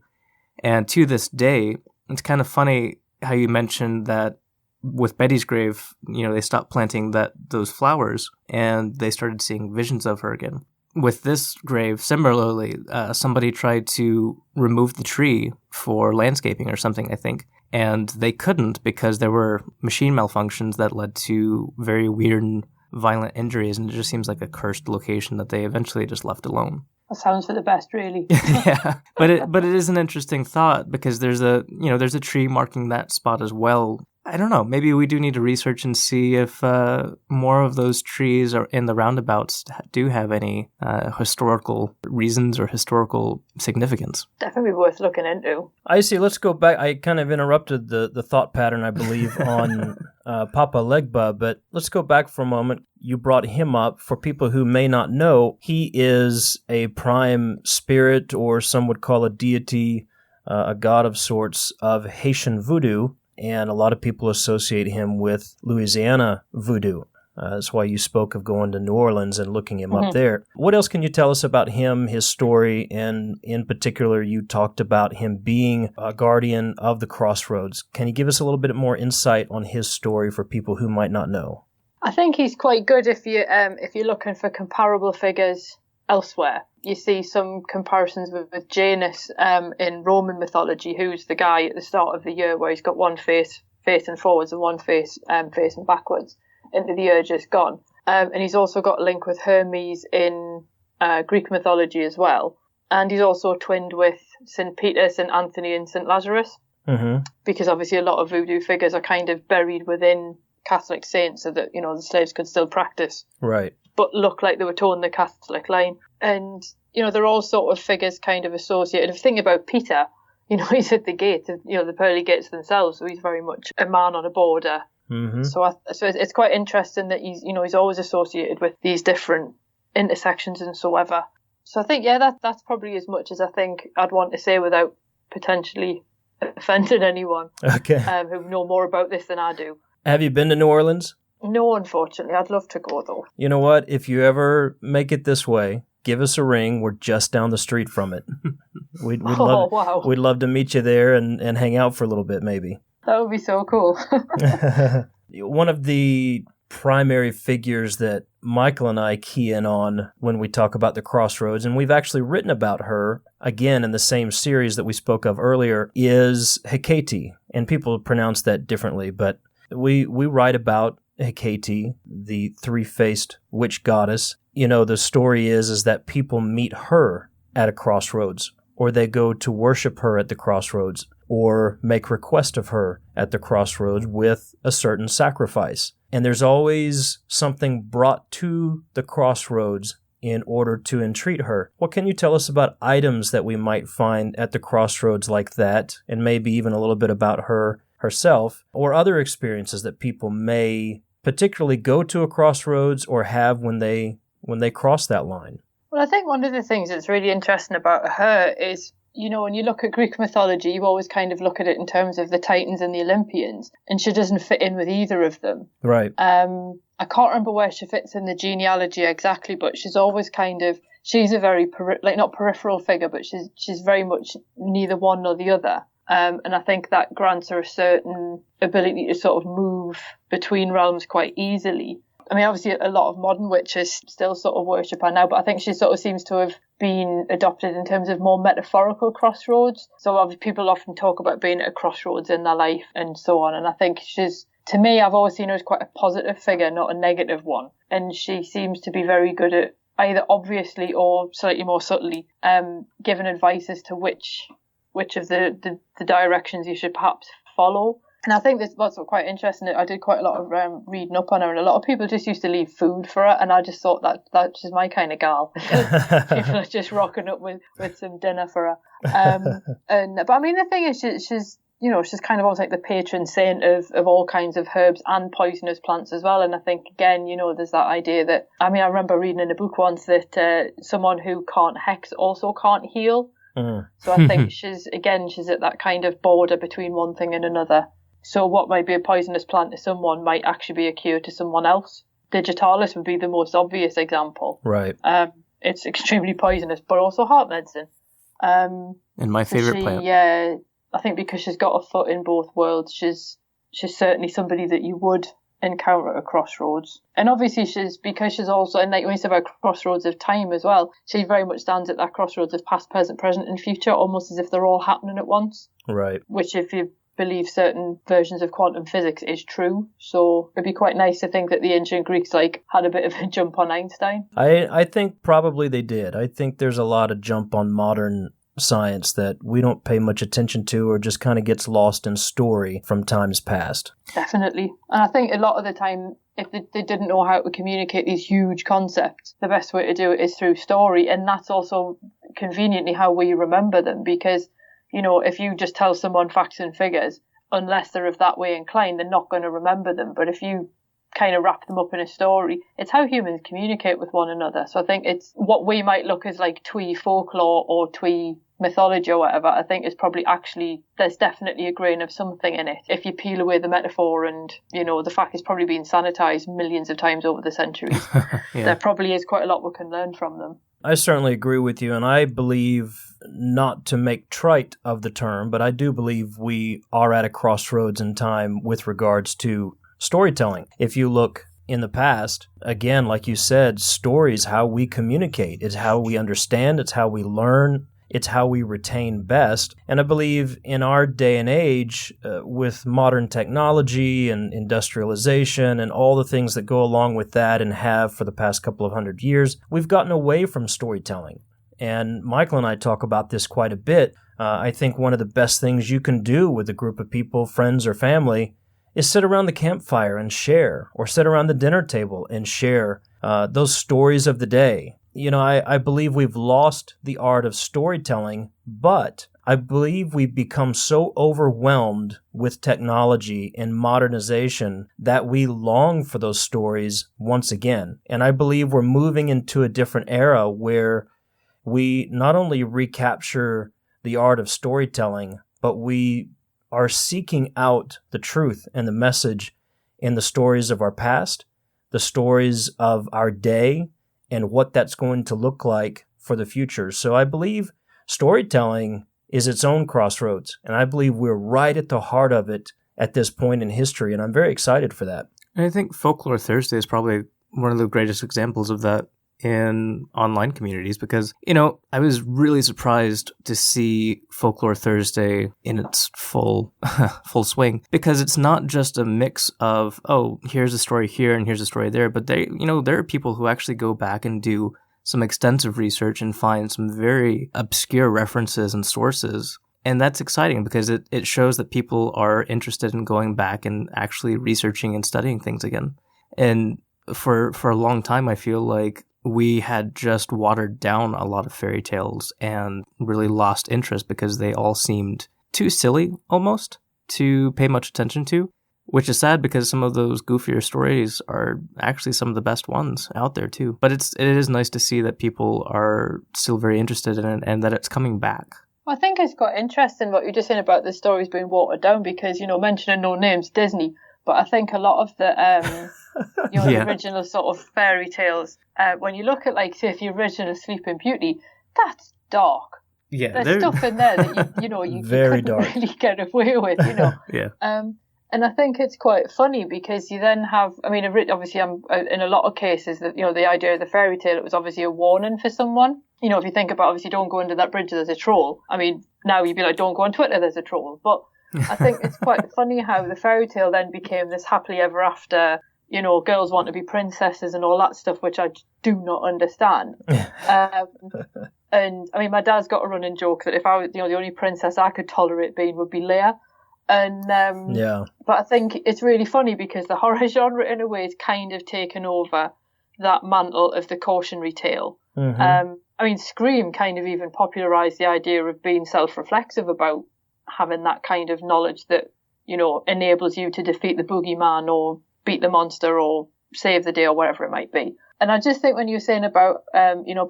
S4: And to this day, it's kind of funny how you mentioned that with Betty's grave, they stopped planting those flowers and they started seeing visions of her again. With this grave, similarly, somebody tried to remove the tree for landscaping or something, I think, and they couldn't because there were machine malfunctions that led to very weird and violent injuries, and it just seems like a cursed location that they eventually just left alone.
S1: That sounds for the best, really.
S4: Yeah, but it is an interesting thought because there's a tree marking that spot as well. I don't know. Maybe we do need to research and see if more of those trees are in the roundabouts do have any historical reasons or historical significance.
S1: Definitely worth looking into.
S2: Icy, let's go back. I kind of interrupted the thought pattern, I believe, on Papa Legba, but let's go back for a moment. You brought him up. For people who may not know, he is a prime spirit, or some would call a deity, a god of sorts, of Haitian voodoo. And a lot of people associate him with Louisiana voodoo. That's why you spoke of going to New Orleans and looking him up there. What else can you tell us about him, his story, and in particular, you talked about him being a guardian of the Crossroads. Can you give us a little bit more insight on his story for people who might not know?
S1: I think he's quite good if you're looking for comparable figures elsewhere. You see some comparisons with Janus in Roman mythology, who's the guy at the start of the year where he's got one face facing forwards and one face facing backwards into the year just gone. And he's also got a link with Hermes in Greek mythology as well. And he's also twinned with St. Peter, St. Anthony and St. Lazarus. Mm-hmm. Because obviously a lot of voodoo figures are kind of buried within Catholic saints so that, the slaves could still practice.
S2: Right.
S1: But look like they were towing the Catholic line. And, they're all sort of figures kind of associated. The thing about Peter, he's at the gate, the pearly gates themselves, so he's very much a man on a border. Mm-hmm. So it's quite interesting that he's always associated with these different intersections and so ever. So I think, that's probably as much as I think I'd want to say without potentially offending anyone who know more about this than I do.
S2: Have you been to New Orleans?
S1: No, unfortunately. I'd love to go, though.
S2: You know what? If you ever make it this way, give us a ring. We're just down the street from it. We'd love to meet you there and hang out for a little bit, maybe.
S1: That would be so cool.
S2: One of the primary figures that Michael and I key in on when we talk about the Crossroads, and we've actually written about her, again, in the same series that we spoke of earlier, is Hecate. And people pronounce that differently, but we write about Hecate, the three-faced witch goddess. The story is that people meet her at a crossroads, or they go to worship her at the crossroads, or make request of her at the crossroads with a certain sacrifice. And there's always something brought to the crossroads in order to entreat her. What can you tell us about items that we might find at the crossroads like that, and maybe even a little bit about her herself, or other experiences that people may particularly go to a crossroads or have when they cross that line?
S1: Well, I think one of the things that's really interesting about her is, when you look at Greek mythology, you always kind of look at it in terms of the Titans and the Olympians, and she doesn't fit in with either of them.
S2: Right.
S1: I can't remember where she fits in the genealogy exactly, but she's always she's a very, not peripheral figure, but she's very much neither one nor the other. And I think that grants her a certain ability to sort of move between realms quite easily. I mean, obviously, a lot of modern witches still sort of worship her now, but I think she sort of seems to have been adopted in terms of more metaphorical crossroads. So people often talk about being at a crossroads in their life and so on. And I think to me, I've always seen her as quite a positive figure, not a negative one. And she seems to be very good at either obviously or slightly more subtly giving advice as to which of the directions you should perhaps follow. And I think that's what's quite interesting. I did quite a lot of reading up on her, and a lot of people just used to leave food for her, and I just thought that's just my kind of gal. People are just rocking up with some dinner for her. But I mean, the thing is, she's kind of almost like the patron saint of all kinds of herbs and poisonous plants as well. And I think, again, there's that idea that, I mean, I remember reading in a book once that someone who can't hex also can't heal. So I think she's at that kind of border between one thing and another. So what might be a poisonous plant to someone might actually be a cure to someone else. Digitalis would be the most obvious example.
S2: Right.
S1: It's extremely poisonous, but also heart medicine.
S4: And my favorite plant.
S1: Yeah, I think because she's got a foot in both worlds, she's certainly somebody that you would encounter at Crossroads. And obviously because she's also, and like when you say about crossroads of time as well, she very much stands at that crossroads of past, present, and future, almost as if they're all happening at once.
S2: Right.
S1: Which, if you believe certain versions of quantum physics, is true. So it'd be quite nice to think that the ancient Greeks had a bit of a jump on Einstein.
S2: I think probably they did. I think there's a lot of jump on modern science that we don't pay much attention to, or just kind of gets lost in story from times past.
S1: Definitely. And I think a lot of the time, if they didn't know how to communicate these huge concepts, the best way to do it is through story. And that's also conveniently how we remember them, because if you just tell someone facts and figures, unless they're of that way inclined, they're not going to remember them. But if you kind of wrap them up in a story, it's how humans communicate with one another. So I think it's what we might look as like twee folklore or twee mythology or whatever, I think is probably there's definitely a grain of something in it. If you peel away the metaphor and, the fact it's probably been sanitized millions of times over the centuries, There probably is quite a lot we can learn from them.
S2: I certainly agree with you, and I believe, not to make trite of the term, but I do believe we are at a crossroads in time with regards to storytelling. If you look in the past, again, like you said, stories, how we communicate, it's how we understand, it's how we learn, it's how we retain best. And I believe in our day and age, with modern technology and industrialization and all the things that go along with that and have for the past couple of 100 years, we've gotten away from storytelling. And Michael and I talk about this quite a bit. I think one of the best things you can do with a group of people, friends or family, is sit around the campfire and share, or sit around the dinner table and share those stories of the day. I believe we've lost the art of storytelling, but I believe we've become so overwhelmed with technology and modernization that we long for those stories once again. And I believe we're moving into a different era where we not only recapture the art of storytelling, but we are seeking out the truth and the message in the stories of our past, the stories of our day, and what that's going to look like for the future. So I believe storytelling is its own crossroads, and I believe we're right at the heart of it at this point in history, and I'm very excited for that.
S4: And I think Folklore Thursday is probably one of the greatest examples of that in online communities, because, I was really surprised to see Folklore Thursday in its full swing, because it's not just a mix of, here's a story here and here's a story there, but there are people who actually go back and do some extensive research and find some very obscure references and sources. And that's exciting because it shows that people are interested in going back and actually researching and studying things again. And for a long time, I feel like we had just watered down a lot of fairy tales and really lost interest because they all seemed too silly almost to pay much attention to, which is sad because some of those goofier stories are actually some of the best ones out there too. But it is nice to see that people are still very interested in it and that it's coming back.
S1: I think it's quite interesting what you're just saying about the stories being watered down because, mentioning no names, Disney, but I think a lot of the the original sort of fairy tales, when you look at, say, the original Sleeping Beauty, that's dark.
S4: Yeah,
S1: there's stuff in there that you
S2: Very
S1: couldn't
S2: dark.
S1: really get away with,
S4: Yeah.
S1: And I think it's quite funny because you then have, I mean, obviously, in a lot of cases that the idea of the fairy tale, it was obviously a warning for someone. If you think about, obviously, don't go under that bridge, there's a troll. I mean, now you'd be like, don't go on Twitter, there's a troll. But I think it's quite funny how the fairy tale then became this happily ever after, girls want to be princesses and all that stuff, which I do not understand. And I mean, my dad's got a running joke that if I was, the only princess I could tolerate being would be Leia. And but I think it's really funny because the horror genre, in a way, is kind of taken over that mantle of the cautionary tale.
S2: Mm-hmm.
S1: I mean, Scream kind of even popularised the idea of being self-reflexive about having that kind of knowledge that enables you to defeat the boogeyman or beat the monster or save the day or whatever it might be. And I just think when you're saying about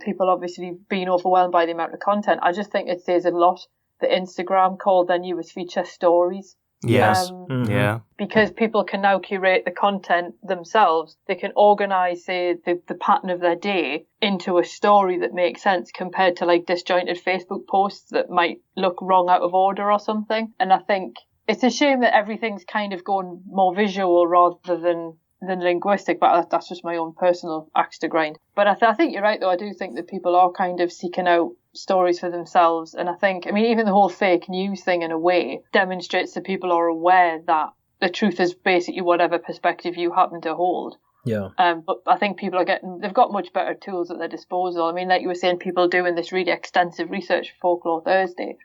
S1: people obviously being overwhelmed by the amount of content, I just think it says a lot that Instagram called their newest feature stories.
S4: Yes.
S2: Yeah.
S1: Because people can now curate the content themselves. They can organise, say, the pattern of their day into a story that makes sense compared to like disjointed Facebook posts that might look wrong out of order or something. And I think it's a shame that everything's kind of going more visual rather than linguistic, but that's just my own personal axe to grind. But I think you're right, though. I do think that people are kind of seeking out stories for themselves. And I think, even the whole fake news thing, in a way, demonstrates that people are aware that the truth is basically whatever perspective you happen to hold.
S2: Yeah.
S1: But I think people they've got much better tools at their disposal. I mean, like you were saying, people doing this really extensive research for Folklore Thursday.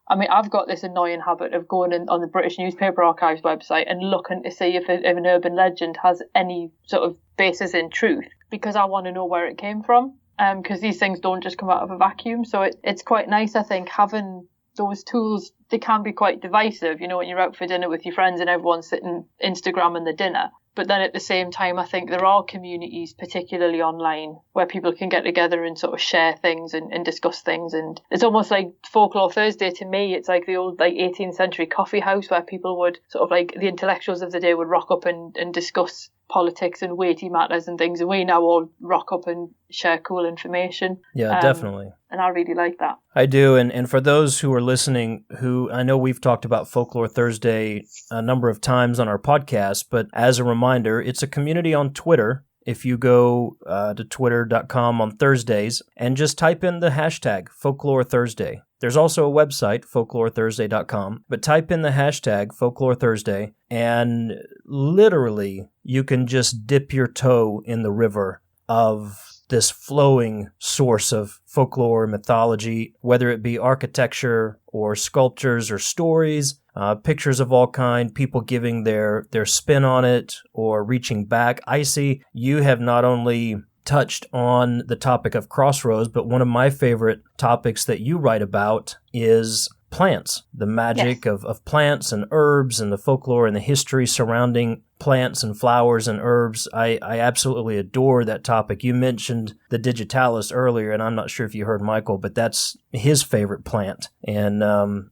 S1: I mean, I've got this annoying habit of going in on the British Newspaper Archives website and looking to see if an urban legend has any sort of basis in truth, because I want to know where it came from. Because these things don't just come out of a vacuum. So it's quite nice, I think, having those tools. They can be quite divisive, when you're out for dinner with your friends and everyone's sitting Instagramming the dinner. But then at the same time, I think there are communities, particularly online, where people can get together and sort of share things and discuss things. And it's almost like Folklore Thursday to me. It's like the old 18th century coffee house where people would sort of the intellectuals of the day would rock up and discuss politics and weighty matters and things. And we now all rock up and share cool information.
S2: Yeah, definitely.
S1: And I really like that.
S2: I do. And for those who are listening, who I know we've talked about Folklore Thursday a number of times on our podcast, but as a reminder, it's a community on Twitter. If you go to twitter.com on Thursdays and just type in the hashtag Folklore Thursday. There's also a website, folklorethursday.com, but type in the hashtag Folklore Thursday and literally you can just dip your toe in the river of this flowing source of folklore, mythology, whether it be architecture or sculptures or stories, pictures of all kind, people giving their spin on it or reaching back. Icy, you have not only touched on the topic of Crossroads, but one of my favorite topics that you write about is plants, the magic of plants and herbs and the folklore and the history surrounding plants and flowers and herbs. I absolutely adore that topic. You mentioned the digitalis earlier, and I'm not sure if you heard Michael, but that's his favorite plant. And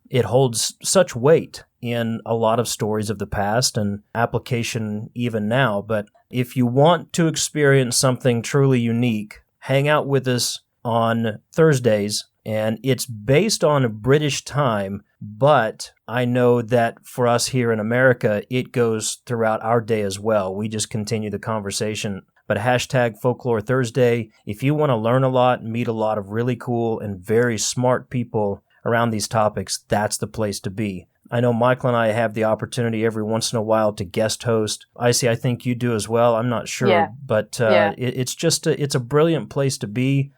S2: it holds such weight in a lot of stories of the past and application even now. But if you want to experience something truly unique, hang out with us on Thursdays. And it's based on a British time, but I know that for us here in America, it goes throughout our day as well. We just continue the conversation. But hashtag Folklore Thursday, if you want to learn a lot, meet a lot of really cool and very smart people around these topics, that's the place to be. I know Michael and I have the opportunity every once in a while to guest host. Icy, I think you do as well. I'm not sure, but it's a brilliant place to be.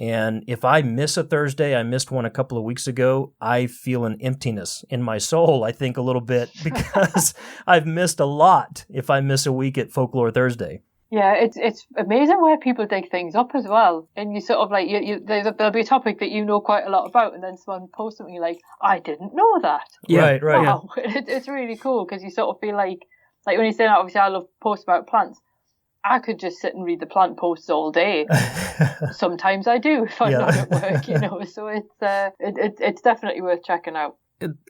S2: And if I miss a Thursday, I missed one a couple of weeks ago, I feel an emptiness in my soul, I think, a little bit, because I've missed a lot if I miss a week at Folklore Thursday.
S1: Yeah, it's amazing where people dig things up as well. And you sort of there'll be a topic that you know quite a lot about, and then someone posts something, you're like, I didn't know that.
S2: Yeah, right.
S1: Wow. Yeah. It's really cool because you sort of feel like when you say that, obviously I love posts about plants. I could just sit and read the plant posts all day. Sometimes I do if I'm not at work, So it's definitely worth checking out.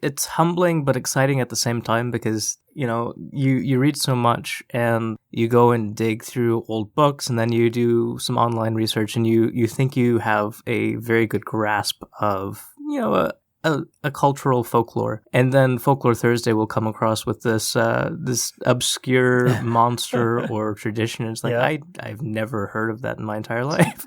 S4: It's humbling but exciting at the same time because, you read so much and you go and dig through old books and then you do some online research and you think you have a very good grasp of, a cultural folklore, and then Folklore Thursday will come across with this this obscure monster or tradition. It's like I've never heard of that in my entire life.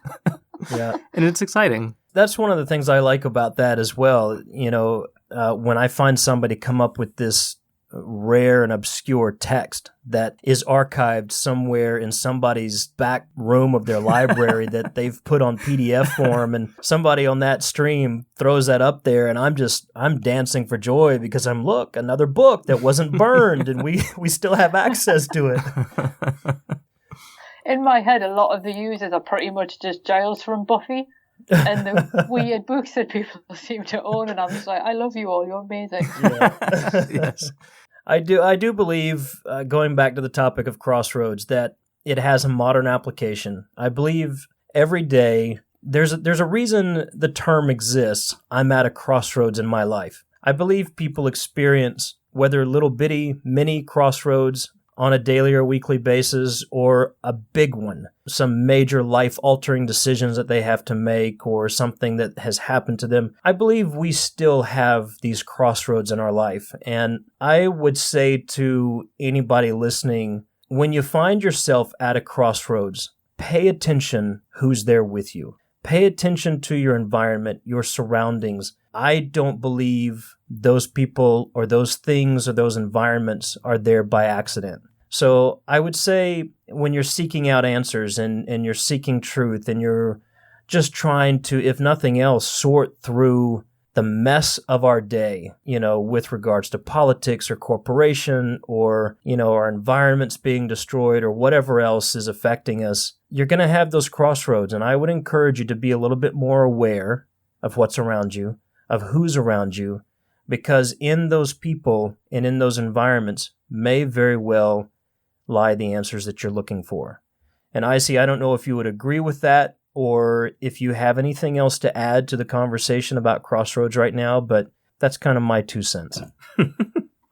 S2: Yeah,
S4: and it's exciting.
S2: That's one of the things I like about that as well. When I find somebody come up with this rare and obscure text that is archived somewhere in somebody's back room of their library that they've put on PDF form, and somebody on that stream throws that up there, and I'm dancing for joy because look, another book that wasn't burned and we still have access to it.
S1: In my head, a lot of the users are pretty much just Giles from Buffy and the weird books that people seem to own, and I'm just like, I love you all, you're amazing.
S2: Yeah. Yes. I do believe, going back to the topic of Crossroads, that it has a modern application. I believe every day there's a reason the term exists. I'm at a crossroads in my life. I believe people experience, whether little bitty mini crossroads on a daily or weekly basis, or a big one, some major life-altering decisions that they have to make, or something that has happened to them. I believe we still have these crossroads in our life. And I would say to anybody listening, when you find yourself at a crossroads, pay attention who's there with you. Pay attention to your environment, your surroundings. I don't believe those people or those things or those environments are there by accident. So I would say when you're seeking out answers and you're seeking truth and you're just trying to, if nothing else, sort through the mess of our day, with regards to politics or corporation or, our environments being destroyed or whatever else is affecting us, you're going to have those crossroads. And I would encourage you to be a little bit more aware of what's around you, of who's around you, because in those people and in those environments may very well lie the answers that you're looking for. And Icy, I don't know if you would agree with that or if you have anything else to add to the conversation about Crossroads right now, but that's kind of my 2 cents.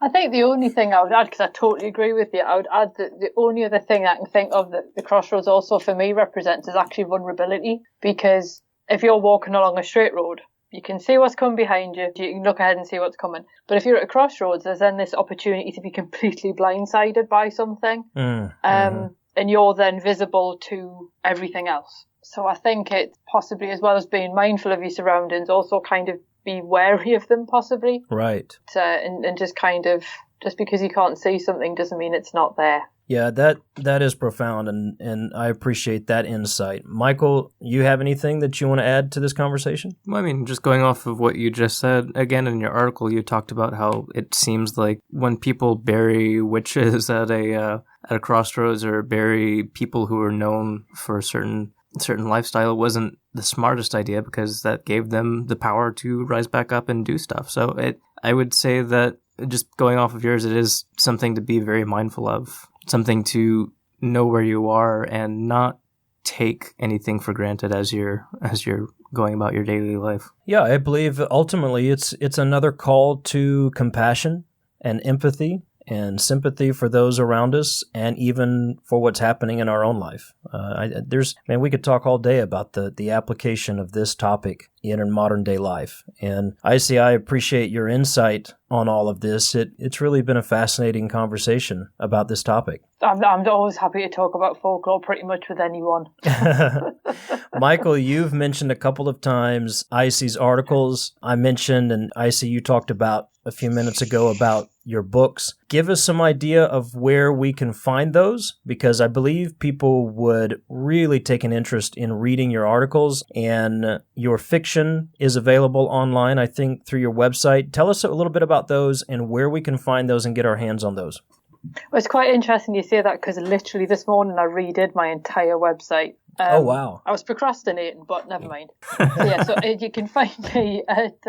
S1: I think the only thing I would add, because I totally agree with you, I would add that the only other thing I can think of that the Crossroads also for me represents is actually vulnerability, because if you're walking along a straight road, you can see what's coming behind you. You can look ahead and see what's coming. But if you're at a crossroads, there's then this opportunity to be completely blindsided by something. And you're then visible to everything else. So I think it possibly, as well as being mindful of your surroundings, also kind of be wary of them possibly.
S2: Right.
S1: And just kind of, just because you can't see something doesn't mean it's not there.
S2: Yeah, that is profound, and I appreciate that insight. Michael, you have anything that you want to add to this conversation?
S4: Well, I mean, just going off of what you just said, again, in your article, you talked about how it seems like when people bury witches at a crossroads or bury people who are known for a certain lifestyle, wasn't the smartest idea because that gave them the power to rise back up and do stuff. So I would say that, just going off of yours, it is something to be very mindful of. Something to know where you are and not take anything for granted as you're going about your daily life.
S2: Yeah, I believe ultimately it's another call to compassion and empathy and sympathy for those around us, and even for what's happening in our own life. We could talk all day about the application of this topic in modern day life. And I appreciate your insight on all of this. It's really been a fascinating conversation about this topic.
S1: I'm always happy to talk about folklore pretty much with anyone.
S2: Michael, you've mentioned a couple of times Icy's articles. I mentioned, and Icy, you talked about a few minutes ago about your books. Give us some idea of where we can find those, because I believe people would really take an interest in reading your articles, and your fiction is available online, I think, through your website. Tell us a little bit about those and where we can find those and get our hands on those.
S1: Well, it's quite interesting you say that, because literally this morning I redid my entire website.
S2: Oh, wow.
S1: I was procrastinating, but never mind. So you can find me at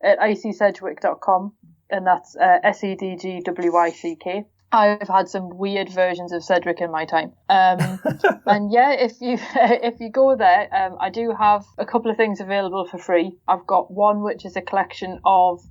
S1: icysedgwick.com, and that's Sedgwyck. I've had some weird versions of Sedgwick in my time. And yeah, if you go there, I do have a couple of things available for free. I've got one which is a collection of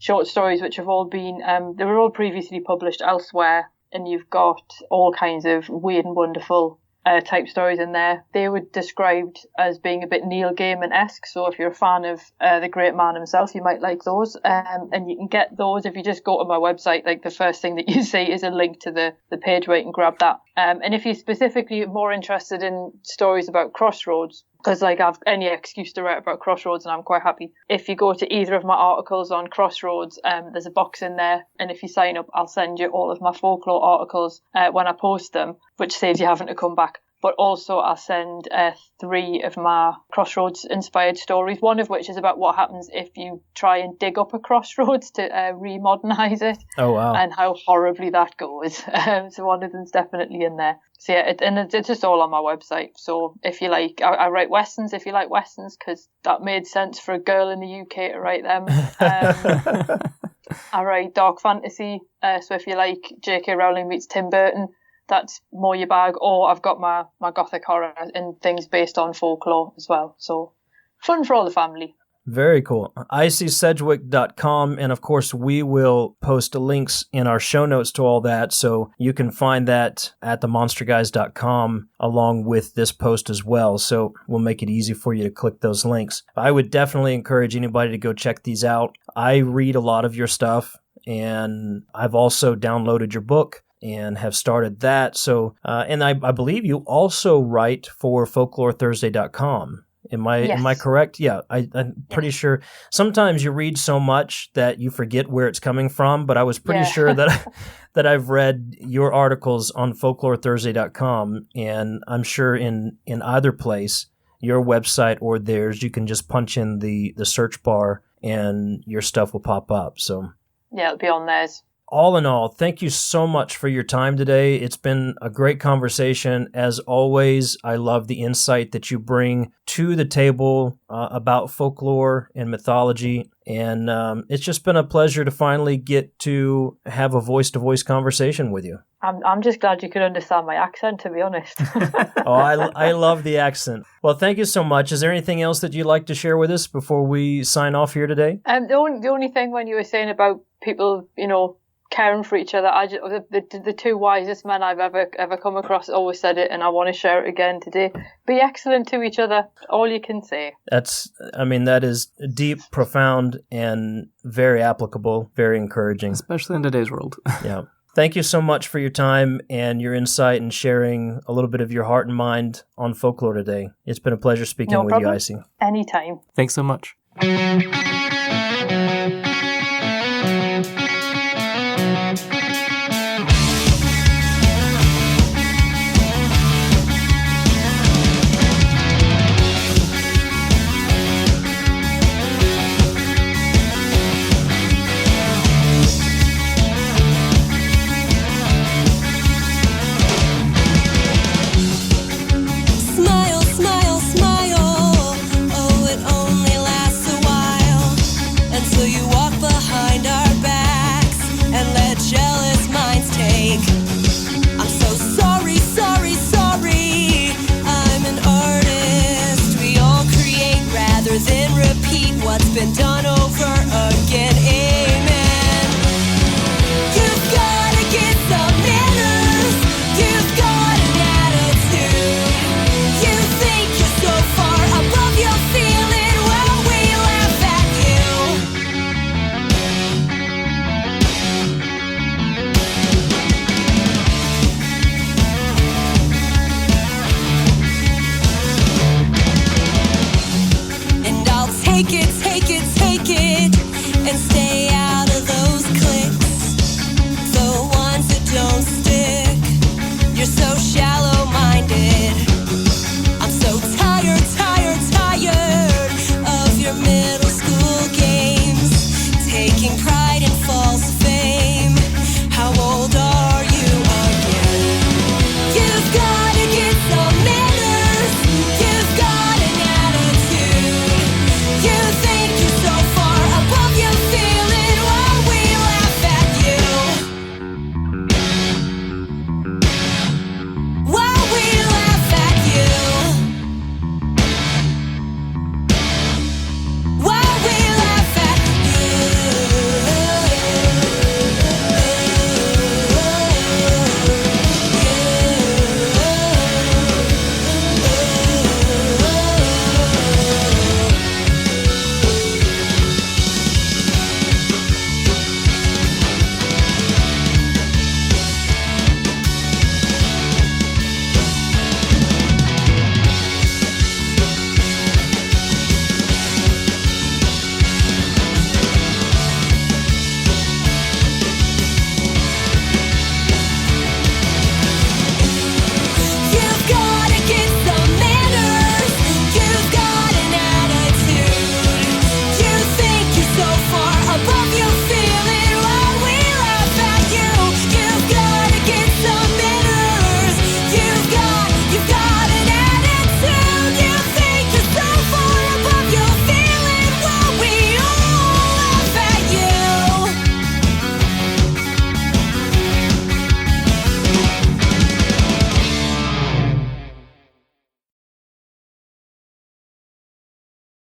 S1: short stories which have all been, they were all previously published elsewhere, and you've got all kinds of weird and wonderful type stories in there. They were described as being a bit Neil Gaiman-esque, so if you're a fan of the great man himself, you might like those. And you can get those if you just go to my website. Like, the first thing that you see is a link to the page where you can grab that. And if you're specifically more interested in stories about Crossroads, because like I've any excuse to write about Crossroads and I'm quite happy. If you go to either of my articles on Crossroads, there's a box in there, and if you sign up, I'll send you all of my folklore articles when I post them, which saves you having to come back. But also I'll send 3 of my Crossroads inspired stories, one of which is about what happens if you try and dig up a crossroads to remodernise it.
S2: Oh, wow.
S1: And how horribly that goes. So one of them's definitely in there. So yeah, it's just all on my website. So if you like, I write westerns if you like westerns, because that made sense for a girl in the UK to write them. I write dark fantasy, so if you like J.K. Rowling meets Tim Burton, that's more your bag. Or I've got my gothic horror and things based on folklore as well. So fun for all the family.
S2: Very cool. IcySedgwick.com. And of course, we will post links in our show notes to all that. So you can find that at themonsterguys.com along with this post as well. So we'll make it easy for you to click those links. I would definitely encourage anybody to go check these out. I read a lot of your stuff, and I've also downloaded your book and have started that. So, and I believe you also write for folklorethursday.com. Am I correct? Yeah, I'm pretty sure. Sometimes you read so much that you forget where it's coming from, but I was pretty sure that I've read your articles on folklorethursday.com, and I'm sure in either place, your website or theirs, you can just punch in the search bar and your stuff will pop up. So
S1: yeah, it'll be on theirs.
S2: All in all, thank you so much for your time today. It's been a great conversation. As always, I love the insight that you bring to the table about folklore and mythology. And it's just been a pleasure to finally get to have a voice-to-voice conversation with you.
S1: I'm just glad you could understand my accent, to be honest.
S2: Oh, I love the accent. Well, thank you so much. Is there anything else that you'd like to share with us before we sign off here today?
S1: The only thing when you were saying about people, caring for each other, the 2 wisest men I've ever come across always said it, and I want to share it again today. Be excellent to each other. All you can say.
S2: That is deep, profound, and very applicable, very encouraging.
S4: Especially in today's world.
S2: Yeah. Thank you so much for your time and your insight and sharing a little bit of your heart and mind on folklore today. It's been a pleasure speaking with you, Icy.
S1: Anytime.
S4: Thanks so much.
S3: Been done over